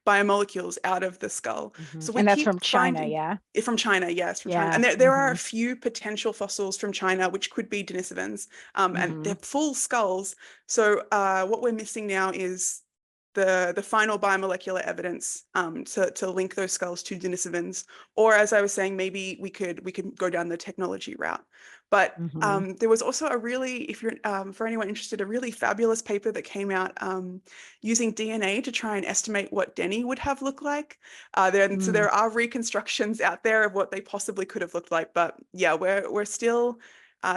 biomolecules out of the skull. So we and that's keep from China, finding yeah? it from China, yes, from China. Yeah. And there are a few potential fossils from China, which could be Denisovans, and they're full skulls. So what we're missing now is the final biomolecular evidence to link those skulls to Denisovans, or as I was saying, maybe we could go down the technology route. But there was also a really, if you're for anyone interested, a really fabulous paper that came out using DNA to try and estimate what Denny would have looked like. So there are reconstructions out there of what they possibly could have looked like. But yeah, we're still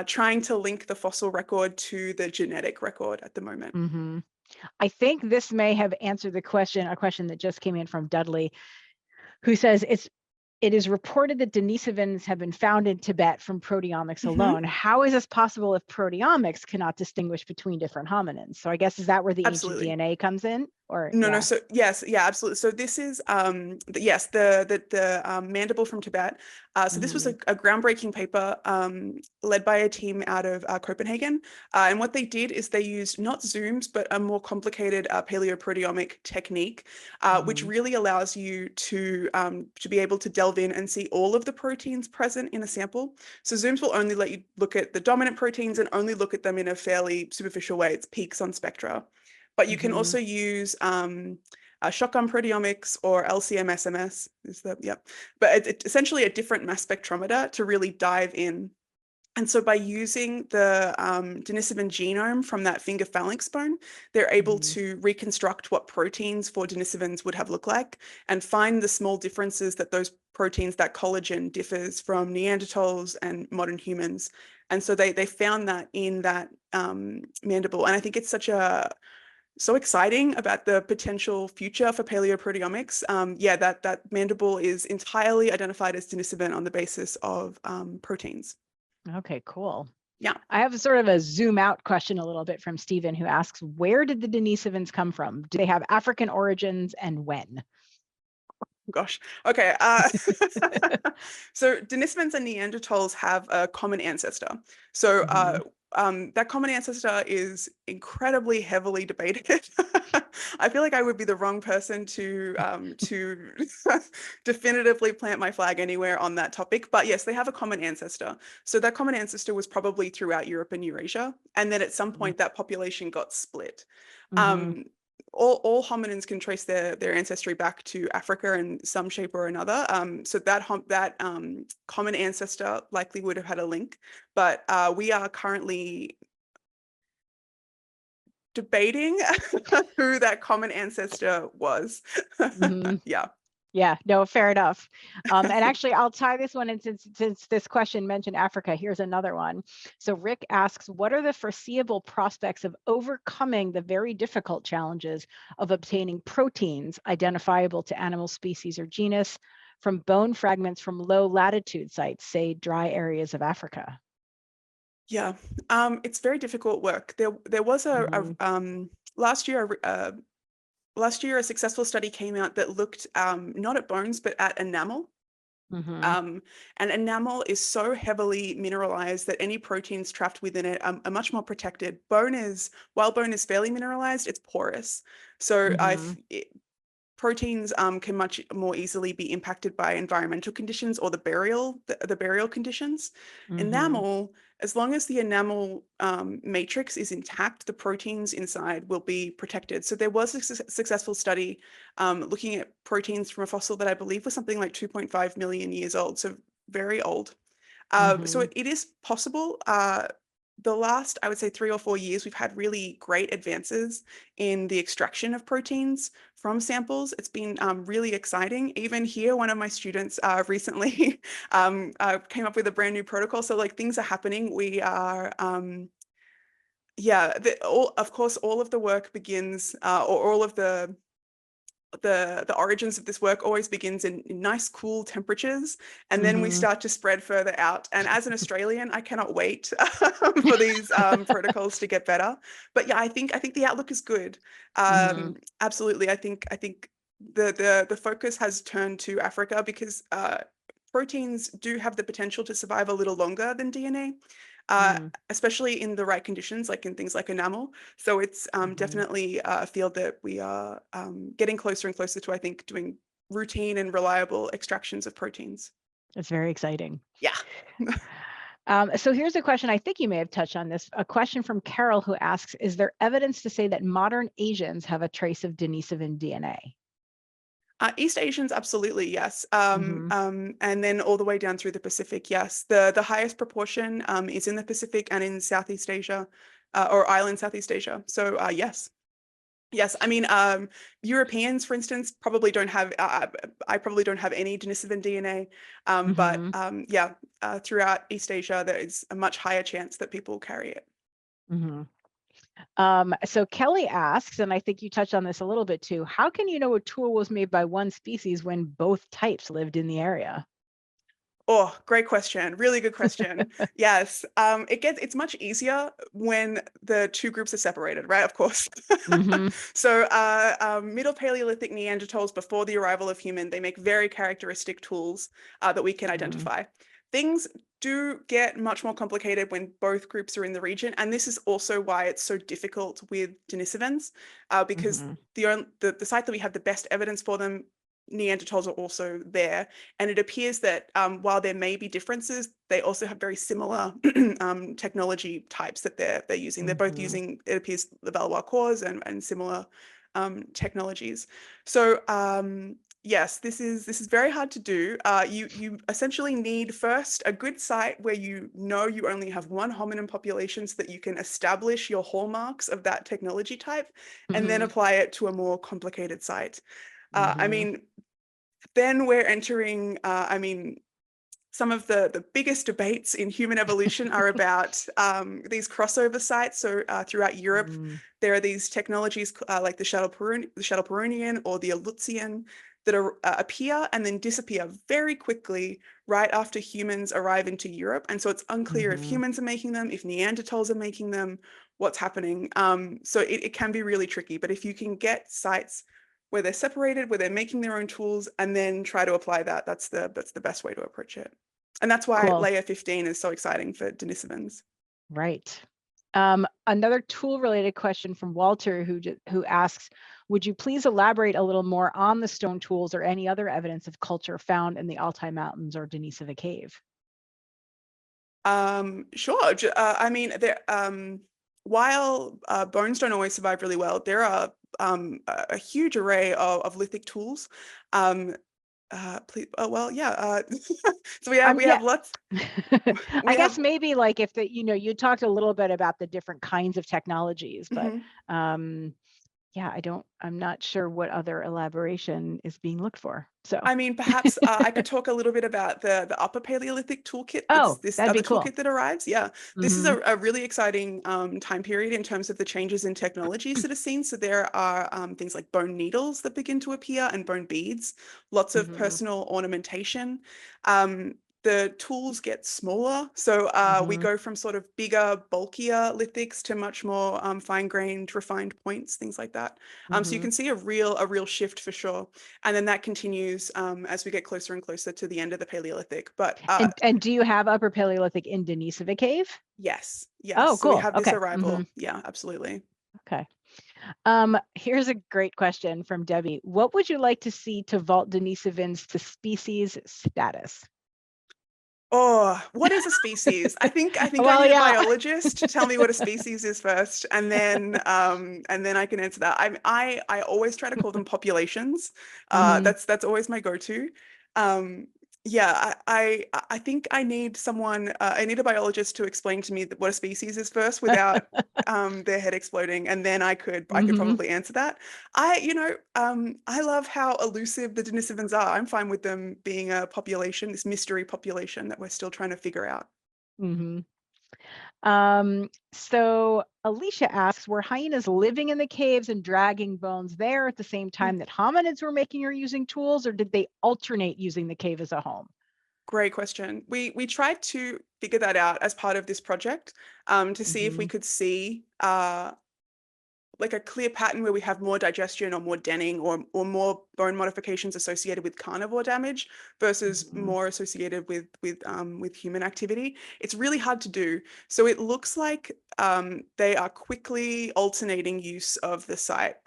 trying to link the fossil record to the genetic record at the moment. I think this may have answered a question that just came in from Dudley, who says it is reported that Denisovans have been found in Tibet from proteomics alone. How is this possible if proteomics cannot distinguish between different hominins? So I guess, is that where the ancient DNA comes in? Or no. So yes, yeah, absolutely. So this is the mandible from Tibet. So this was a groundbreaking paper led by a team out of Copenhagen. And what they did is they used not zooms, but a more complicated paleoproteomic technique, which really allows you to be able to delve in and see all of the proteins present in a sample. So zooms will only let you look at the dominant proteins and only look at them in a fairly superficial way. It's peaks on spectra. But you can also use shotgun proteomics or LCM-SMS but it's essentially a different mass spectrometer to really dive in. And so by using the Denisovan genome from that finger phalanx bone, they're able to reconstruct what proteins for Denisovans would have looked like and find the small differences that those proteins, that collagen, differs from Neanderthals and modern humans. And so they found that in that mandible. And I think it's so exciting about the potential future for paleoproteomics. That mandible is entirely identified as Denisovan on the basis of proteins. Okay, cool. Yeah. I have sort of a zoom out question a little bit from Stephen, who asks, where did the Denisovans come from? Do they have African origins, and when? Gosh. Okay. So Denisovans and Neanderthals have a common ancestor. So that common ancestor is incredibly heavily debated. I feel like I would be the wrong person to definitively plant my flag anywhere on that topic. But yes, they have a common ancestor. So that common ancestor was probably throughout Europe and Eurasia. And then at some point that population got split. All hominins can trace their ancestry back to Africa in some shape or another. So that common ancestor likely would have had a link, but we are currently debating who that common ancestor was. Yeah, no, fair enough. And actually, I'll tie this one in, since this question mentioned Africa. Here's another one. So Rick asks, what are the foreseeable prospects of overcoming the very difficult challenges of obtaining proteins identifiable to animal species or genus from bone fragments from low latitude sites, say dry areas of Africa? Yeah, it's very difficult work. There was last year, a successful study came out that looked not at bones, but at enamel. And enamel is so heavily mineralized that any proteins trapped within it are much more protected. While bone is fairly mineralized, it's porous. So proteins can much more easily be impacted by environmental conditions or the burial conditions. Enamel, as long as the enamel matrix is intact, the proteins inside will be protected. So there was a successful study looking at proteins from a fossil that I believe was something like 2.5 million years old, so very old. So it is possible. The last, I would say, 3 or 4 years, we've had really great advances in the extraction of proteins from samples. It's been really exciting. Even here, one of my students recently came up with a brand new protocol. So like things are happening. We are, of course, all of the work begins, or all of the origins of this work always begins in nice cool temperatures, and then we start to spread further out. And as an Australian, I cannot wait for these protocols to get better. But yeah, I think the outlook is good. Absolutely, I think the focus has turned to Africa because proteins do have the potential to survive a little longer than DNA. Especially in the right conditions, like in things like enamel. So it's definitely a field that we are getting closer and closer to, I think, doing routine and reliable extractions of proteins. That's very exciting. Yeah. So here's a question, I think you may have touched on this, a question from Carol who asks, is there evidence to say that modern Asians have a trace of Denisovan DNA? East Asians, absolutely, yes. And then all the way down through the Pacific, yes. The highest proportion is in the Pacific and in Southeast Asia, or island Southeast Asia. So yes. Yes, I mean, Europeans, for instance, probably don't have, I probably don't have any Denisovan DNA, but throughout East Asia, there is a much higher chance that people carry it. So Kelly asks, and I think you touched on this a little bit too, how can you know a tool was made by one species when both types lived in the area? Oh, great question. Really good question. Yes. It's much easier when the two groups are separated, right? Of course. So Middle Paleolithic Neanderthals before the arrival of human, they make very characteristic tools that we can identify. Things do get much more complicated when both groups are in the region. And this is also why it's so difficult with Denisovans, because the site that we have the best evidence for them, Neanderthals are also there. And it appears that while there may be differences, they also have very similar technology types that they're using. They're both using, it appears, the Valois cores and similar technologies. So yes, this is very hard to do. You essentially need first a good site where you know you only have one hominin population so that you can establish your hallmarks of that technology type and then apply it to a more complicated site. I mean, then we're entering, some of the biggest debates in human evolution are about these crossover sites. So throughout Europe, there are these technologies like the Châteaubriand or the Alutian that appear and then disappear very quickly right after humans arrive into Europe. And so it's unclear if humans are making them, if Neanderthals are making them, what's happening. So it can be really tricky. But if you can get sites where they're separated, where they're making their own tools, and then try to apply that, that's the best way to approach it. And that's why layer 15 is so exciting for Denisovans. Right. Another tool-related question from Walter, who asks, would you please elaborate a little more on the stone tools or any other evidence of culture found in the Altai Mountains or Denisova Cave? Sure. I mean, while bones don't always survive really well, there are a huge array of lithic tools. So we have lots. I guess maybe like if you talked a little bit about the different kinds of technologies, but I'm not sure what other elaboration is being looked for. So I mean, perhaps I could talk a little bit about the Upper Paleolithic toolkit. This other toolkit that arrives. Yeah, this is a really exciting time period in terms of the changes in technologies that are seen. So there are things like bone needles that begin to appear and bone beads, lots of personal ornamentation. the tools get smaller. So we go from sort of bigger, bulkier lithics to much more fine-grained, refined points, things like that. So you can see a real shift for sure. And then that continues as we get closer and closer to the end of the Paleolithic. But And do you have Upper Paleolithic in Denisova Cave? yes. Oh, So we cool. have this Okay. arrival. Yeah, absolutely. Okay. Here's a great question from Debbie. What would you like to see to vault Denisovans to species status? Oh, what is a species? I think I Well, need a yeah. biologist to tell me what a species is first, and then I can answer that. I always try to call them populations. That's always my go-to. Yeah, I think I need someone. I need a biologist to explain to me what a species is first without their head exploding, and then I could probably answer that. I love how elusive the Denisovans are. I'm fine with them being a population, this mystery population that we're still trying to figure out. So Alicia asks, were hyenas living in the caves and dragging bones there at the same time that hominids were making or using tools, or did they alternate using the cave as a home? Great question. We tried to figure that out as part of this project to see if we could see like a clear pattern where we have more digestion or more denning or more bone modifications associated with carnivore damage versus more associated with human activity. It's really hard to do. So it looks like they are quickly alternating use of the site.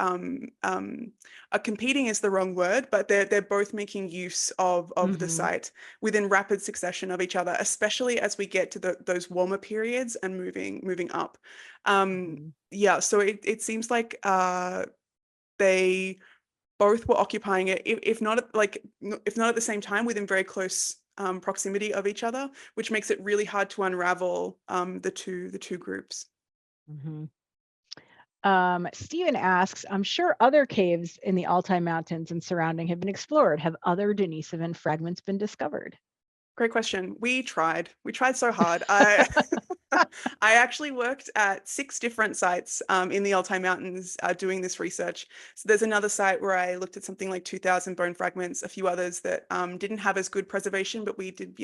Competing is the wrong word, but they're both making use of the site within rapid succession of each other, especially as we get to those warmer periods and moving up. Yeah, so it seems like they both were occupying it, if not at the same time, within very close proximity of each other, which makes it really hard to unravel the two groups. Stephen asks, I'm sure other caves in the Altai Mountains and surrounding have been explored. Have other Denisovan fragments been discovered? Great question. We tried so hard. I actually worked at 6 different sites in the Altai Mountains doing this research. So there's another site where I looked at something like 2,000 bone fragments, a few others that didn't have as good preservation, but we did,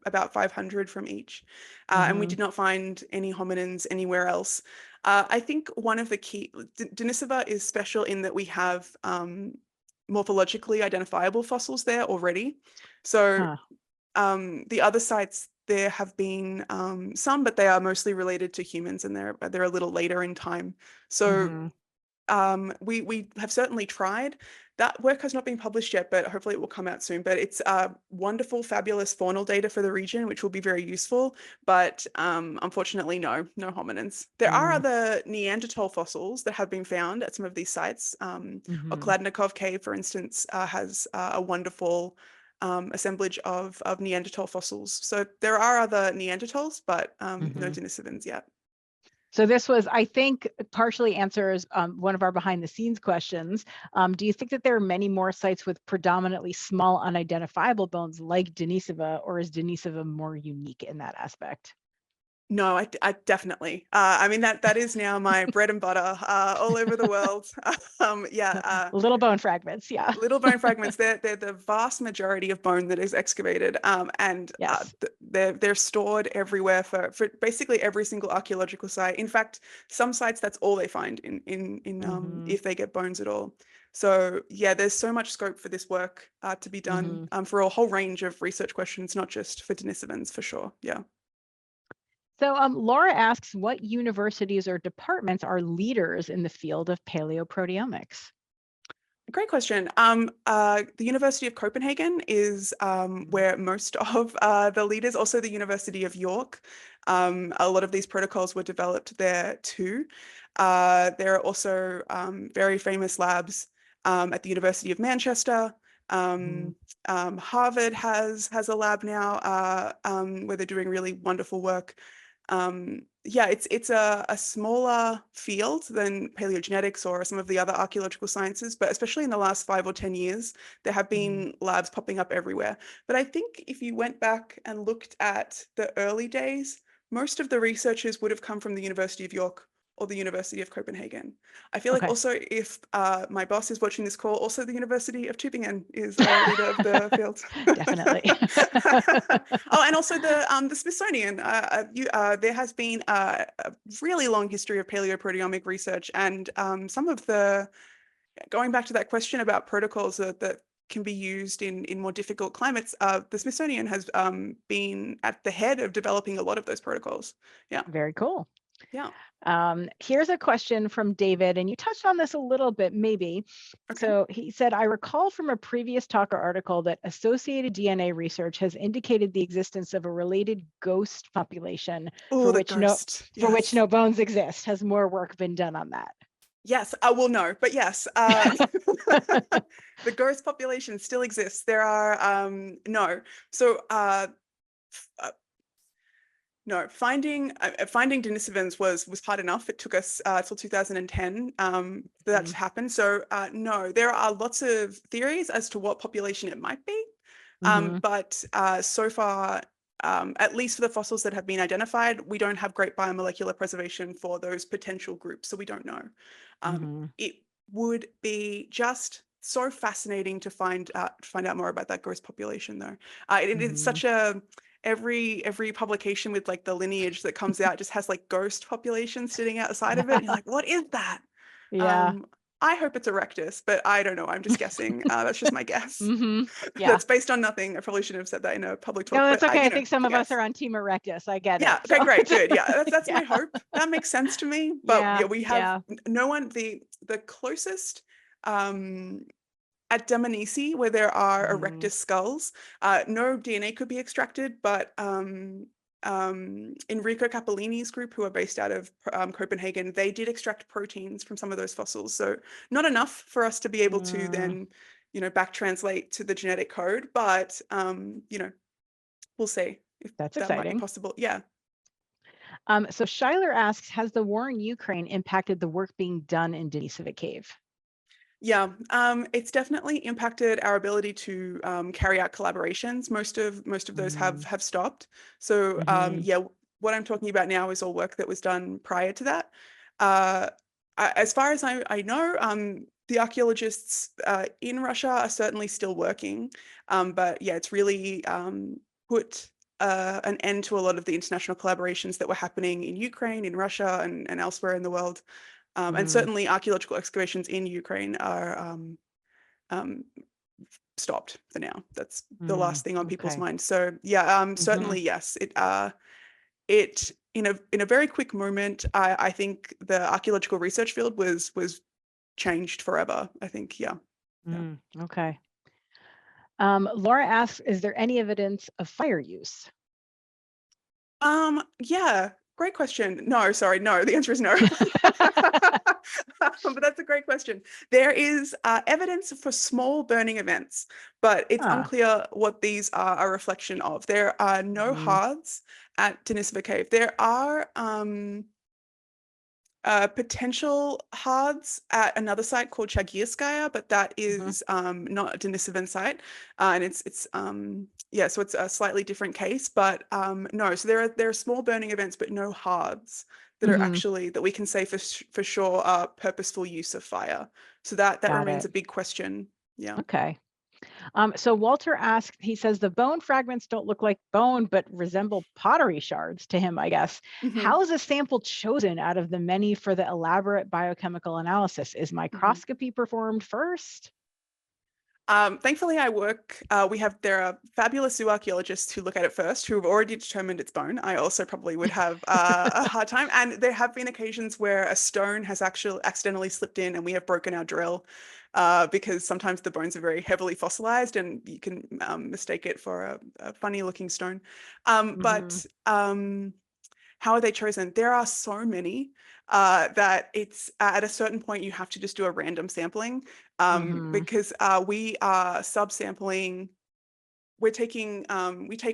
about 500 from each. And we did not find any hominins anywhere else. I think one of the key, Denisova is special in that we have morphologically identifiable fossils there already. So the other sites, there have been some, but they are mostly related to humans, and they're a little later in time. So we have certainly tried. That work has not been published yet, but hopefully it will come out soon. But it's wonderful, fabulous faunal data for the region, which will be very useful. But unfortunately, no hominins. There are other Neanderthal fossils that have been found at some of these sites. Okladnikov Cave, for instance, has a wonderful assemblage of Neanderthal fossils. So there are other Neanderthals, but no Denisovans yet. So this was, I think, partially answers one of our behind the scenes questions. Do you think that there are many more sites with predominantly small unidentifiable bones like Denisova, or is Denisova more unique in that aspect? No, I definitely. I mean, that is now my bread and butter all over the world. Yeah. Little bone fragments, yeah. Little bone fragments. They're the vast majority of bone that is excavated, and Yes. they're stored everywhere for basically every single archaeological site. In fact, some sites that's all they find in if they get bones at all. So yeah, there's so much scope for this work to be done for a whole range of research questions, not just for Denisovans, for sure. Yeah. So Laura asks, what universities or departments are leaders in the field of paleoproteomics? Great question. The University of Copenhagen is where most of the leaders, also the University of York. A lot of these protocols were developed there too. There are also very famous labs at the University of Manchester. Harvard has a lab now where they're doing really wonderful work. Yeah, it's a smaller field than paleogenetics or some of the other archaeological sciences, but especially in the last 5 or 10 years, there have been labs popping up everywhere. But I think if you went back and looked at the early days, most of the researchers would have come from the University of York or the University of Copenhagen. I feel like Okay. also if my boss is watching this call, also the University of Tübingen is a leader of the field. Definitely. Oh, and also the Smithsonian. There has been a really long history of paleoproteomic research, and some of the, going back to that question about protocols that can be used in more difficult climates, the Smithsonian has been at the head of developing a lot of those protocols. Yeah, Very cool. yeah. Here's a question from David, and you touched on this a little bit, maybe. Okay. So he said, I recall from a previous talk or article that associated DNA research has indicated the existence of a related ghost population Oh, for the which no ghost. for which Yes. no bones exist. Has more work been done on that? Yes, well, no, but yes, the ghost population still exists. There are no, so no, finding Denisovans was hard enough. It took us till 2010 for that to happen. So no, there are lots of theories as to what population it might be, Mm-hmm. but so far, at least for the fossils that have been identified, we don't have great biomolecular preservation for those potential groups, so we don't know. Mm-hmm. It would be just so fascinating to find out more about that ghost population, though. It's Mm-hmm. such a every publication with like the lineage that comes out just has like ghost populations sitting outside of it. And you're like, what is that? Yeah. I hope it's Erectus, but I don't know. I'm just guessing. That's just my guess. Mm-hmm. Yeah. That's based on nothing. I probably shouldn't have said that in a public talk, No, but that's okay. I think it's some a of us guess. are on Team Erectus. I get Yeah. it. So Okay. Great. Good. Yeah. That's yeah. my hope. That makes sense to me. But Yeah. yeah, we have Yeah. no one. The closest at Dmanisi, where there are Mm-hmm. Erectus skulls, no DNA could be extracted, but Enrico Cappellini's group, who are based out of Copenhagen, they did extract proteins from some of those fossils. So not enough for us to be able to then, back translate to the genetic code, but we'll see if That's that might be exciting. possible. Yeah. So Schuyler asks, has the war in Ukraine impacted the work being done in Denisova Cave? Yeah, it's definitely impacted our ability to carry out collaborations. Most of those Mm-hmm. have stopped. So Mm-hmm. yeah, what I'm talking about now is all work that was done prior to that. Uh, as far as I know, the archaeologists in Russia are certainly still working, but yeah, it's really put an end to a lot of the international collaborations that were happening in Ukraine, in Russia, and elsewhere in the world. And certainly archaeological excavations in Ukraine are stopped for now. That's the last thing on people's Okay. minds. So yeah, Mm-hmm. certainly yes. It in a very quick moment, I think the archaeological research field was changed forever. I think yeah. Okay. Laura asks, is there any evidence of fire use? Yeah, great question. No, sorry, no. The answer is no. But that's a great question. There is evidence for small burning events, but it's Huh. unclear what these are a reflection of. There are no Mm-hmm. hearths at Denisova Cave. There are potential hearths at another site called Chagirskaya, but that Mm-hmm. is not a Denisovan site, and it's yeah, so it's a slightly different case. But no, so there are small burning events, but no hearths that are Mm-hmm. actually that we can say for sure are purposeful use of fire. So that Got remains it. a big question. Yeah. Okay. So Walter asked, he says the bone fragments don't look like bone, but resemble pottery shards to him, I guess. Hmm. How is a sample chosen out of the many for the elaborate biochemical analysis? Is Hmm. microscopy performed first? Thankfully, there are fabulous zoo archaeologists who look at it first, who have already determined it's bone. I also probably would have a hard time. And there have been occasions where a stone has actually accidentally slipped in and we have broken our drill because sometimes the bones are very heavily fossilized and you can mistake it for a funny looking stone. Mm-hmm. But how are they chosen? There are so many that it's at a certain point you have to just do a random sampling Mm-hmm. because we are subsampling. We take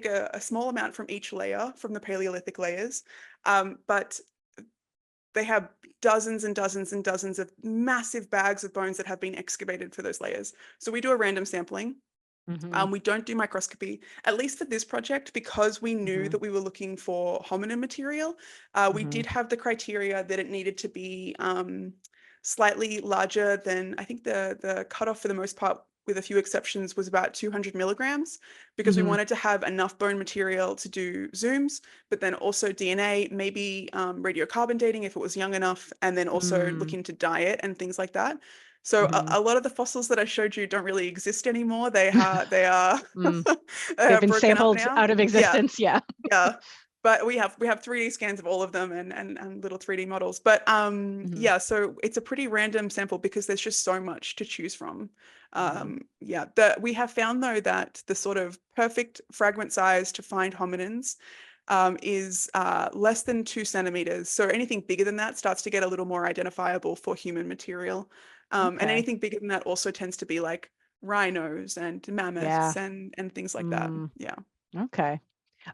a small amount from each layer from the Paleolithic layers, but they have dozens and dozens and dozens of massive bags of bones that have been excavated for those layers. So we do a random sampling. Mhm. We don't do microscopy, at least for this project, because we knew Mhm. that we were looking for hominin material. We Mhm. did have the criteria that it needed to be slightly larger than, I think the cutoff for the most part, with a few exceptions, was about 200 milligrams, because we Mhm. wanted to have enough bone material to do zooms, but then also DNA, maybe radiocarbon dating if it was young enough, and then also Mm. look into diet and things like that. So Mhm. a lot of the fossils that I showed you don't really exist anymore. They are Mm. they They've are been broken up sampled now. out of Yeah, existence. Yeah. yeah. But we have 3D scans of all of them and little 3D models. But Mhm. yeah, so it's a pretty random sample because there's just so much to choose from. Mhm. Yeah, we have found though that the sort of perfect fragment size to find hominins is less than 2 centimeters. So anything bigger than that starts to get a little more identifiable for human material. And Okay. anything bigger than that also tends to be like rhinos and Yeah. mammoths and things like that. Mm. Yeah. Okay.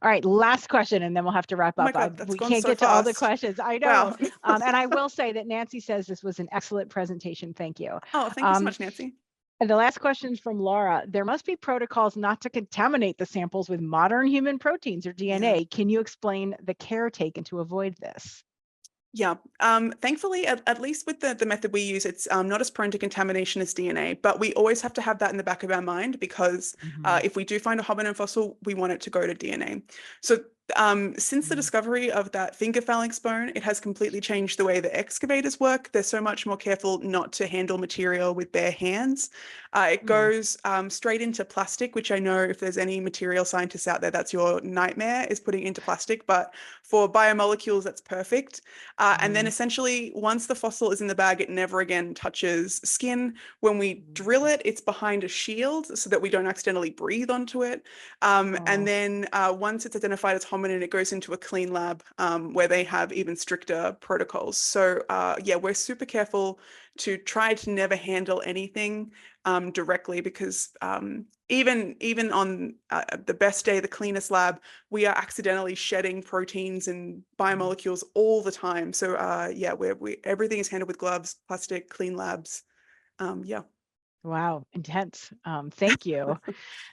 All right, last question, and then we'll have to wrap Oh my up. God, that's We gone can't so get to all the fast. questions. I know. Wow. And I will say that Nancy says this was an excellent presentation. Thank you. Oh, thank you so Um, much, Nancy. and the last question is from Laura. There must be protocols not to contaminate the samples with modern human proteins or Yeah. DNA. Can you explain the care taken to avoid this? Yeah. Thankfully, at least with the method we use, it's not as prone to contamination as DNA, but we always have to have that in the back of our mind because Mhm. if we do find a hominin fossil, we want it to go to DNA. So since the Mm. discovery of that finger phalanx bone, it has completely changed the way the excavators work. They're so much more careful not to handle material with bare hands. It Mm. goes straight into plastic, which I know if there's any material scientists out there, that's your nightmare is putting into plastic. But for biomolecules, that's perfect. And then Mhm. essentially, once the fossil is in the bag, it never again touches skin. When we drill Mhm. it, it's behind a shield so that we don't accidentally breathe onto it. And Oh. then once it's identified as hominin, it goes into a clean lab where they have even stricter protocols. So yeah, we're super careful to try to never handle anything directly because even on the best day, the cleanest lab, we are accidentally shedding proteins and Mhm. biomolecules all the time. So yeah, we everything is handled with gloves, plastic, clean labs. Yeah. Wow, intense. Thank you.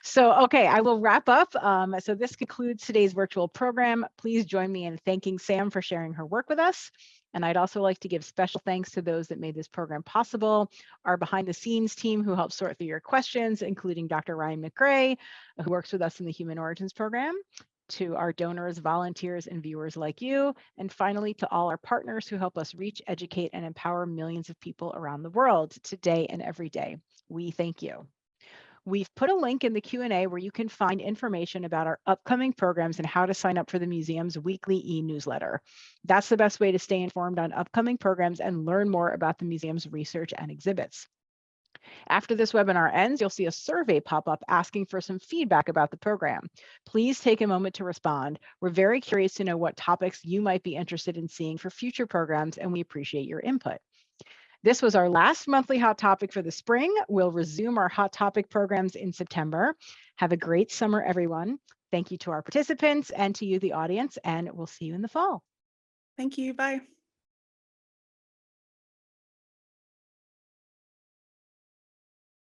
So, okay, I will wrap up. So this concludes today's virtual program. Please join me in thanking Sam for sharing her work with us. And I'd also like to give special thanks to those that made this program possible, our behind the scenes team who helped sort through your questions, including Dr. Ryan McRae, who works with us in the Human Origins program, to our donors, volunteers, and viewers like you, and finally to all our partners who help us reach, educate, and empower millions of people around the world today and every day. We thank you. We've put a link in the Q&A where you can find information about our upcoming programs and how to sign up for the museum's weekly e-newsletter. That's the best way to stay informed on upcoming programs and learn more about the museum's research and exhibits. After this webinar ends, you'll see a survey pop up asking for some feedback about the program. Please take a moment to respond. We're very curious to know what topics you might be interested in seeing for future programs, and we appreciate your input. This was our last monthly Hot Topic for the spring. We'll resume our Hot Topic programs in September. Have a great summer, everyone. Thank you to our participants and to you, the audience, and we'll see you in the fall. Thank you. Bye.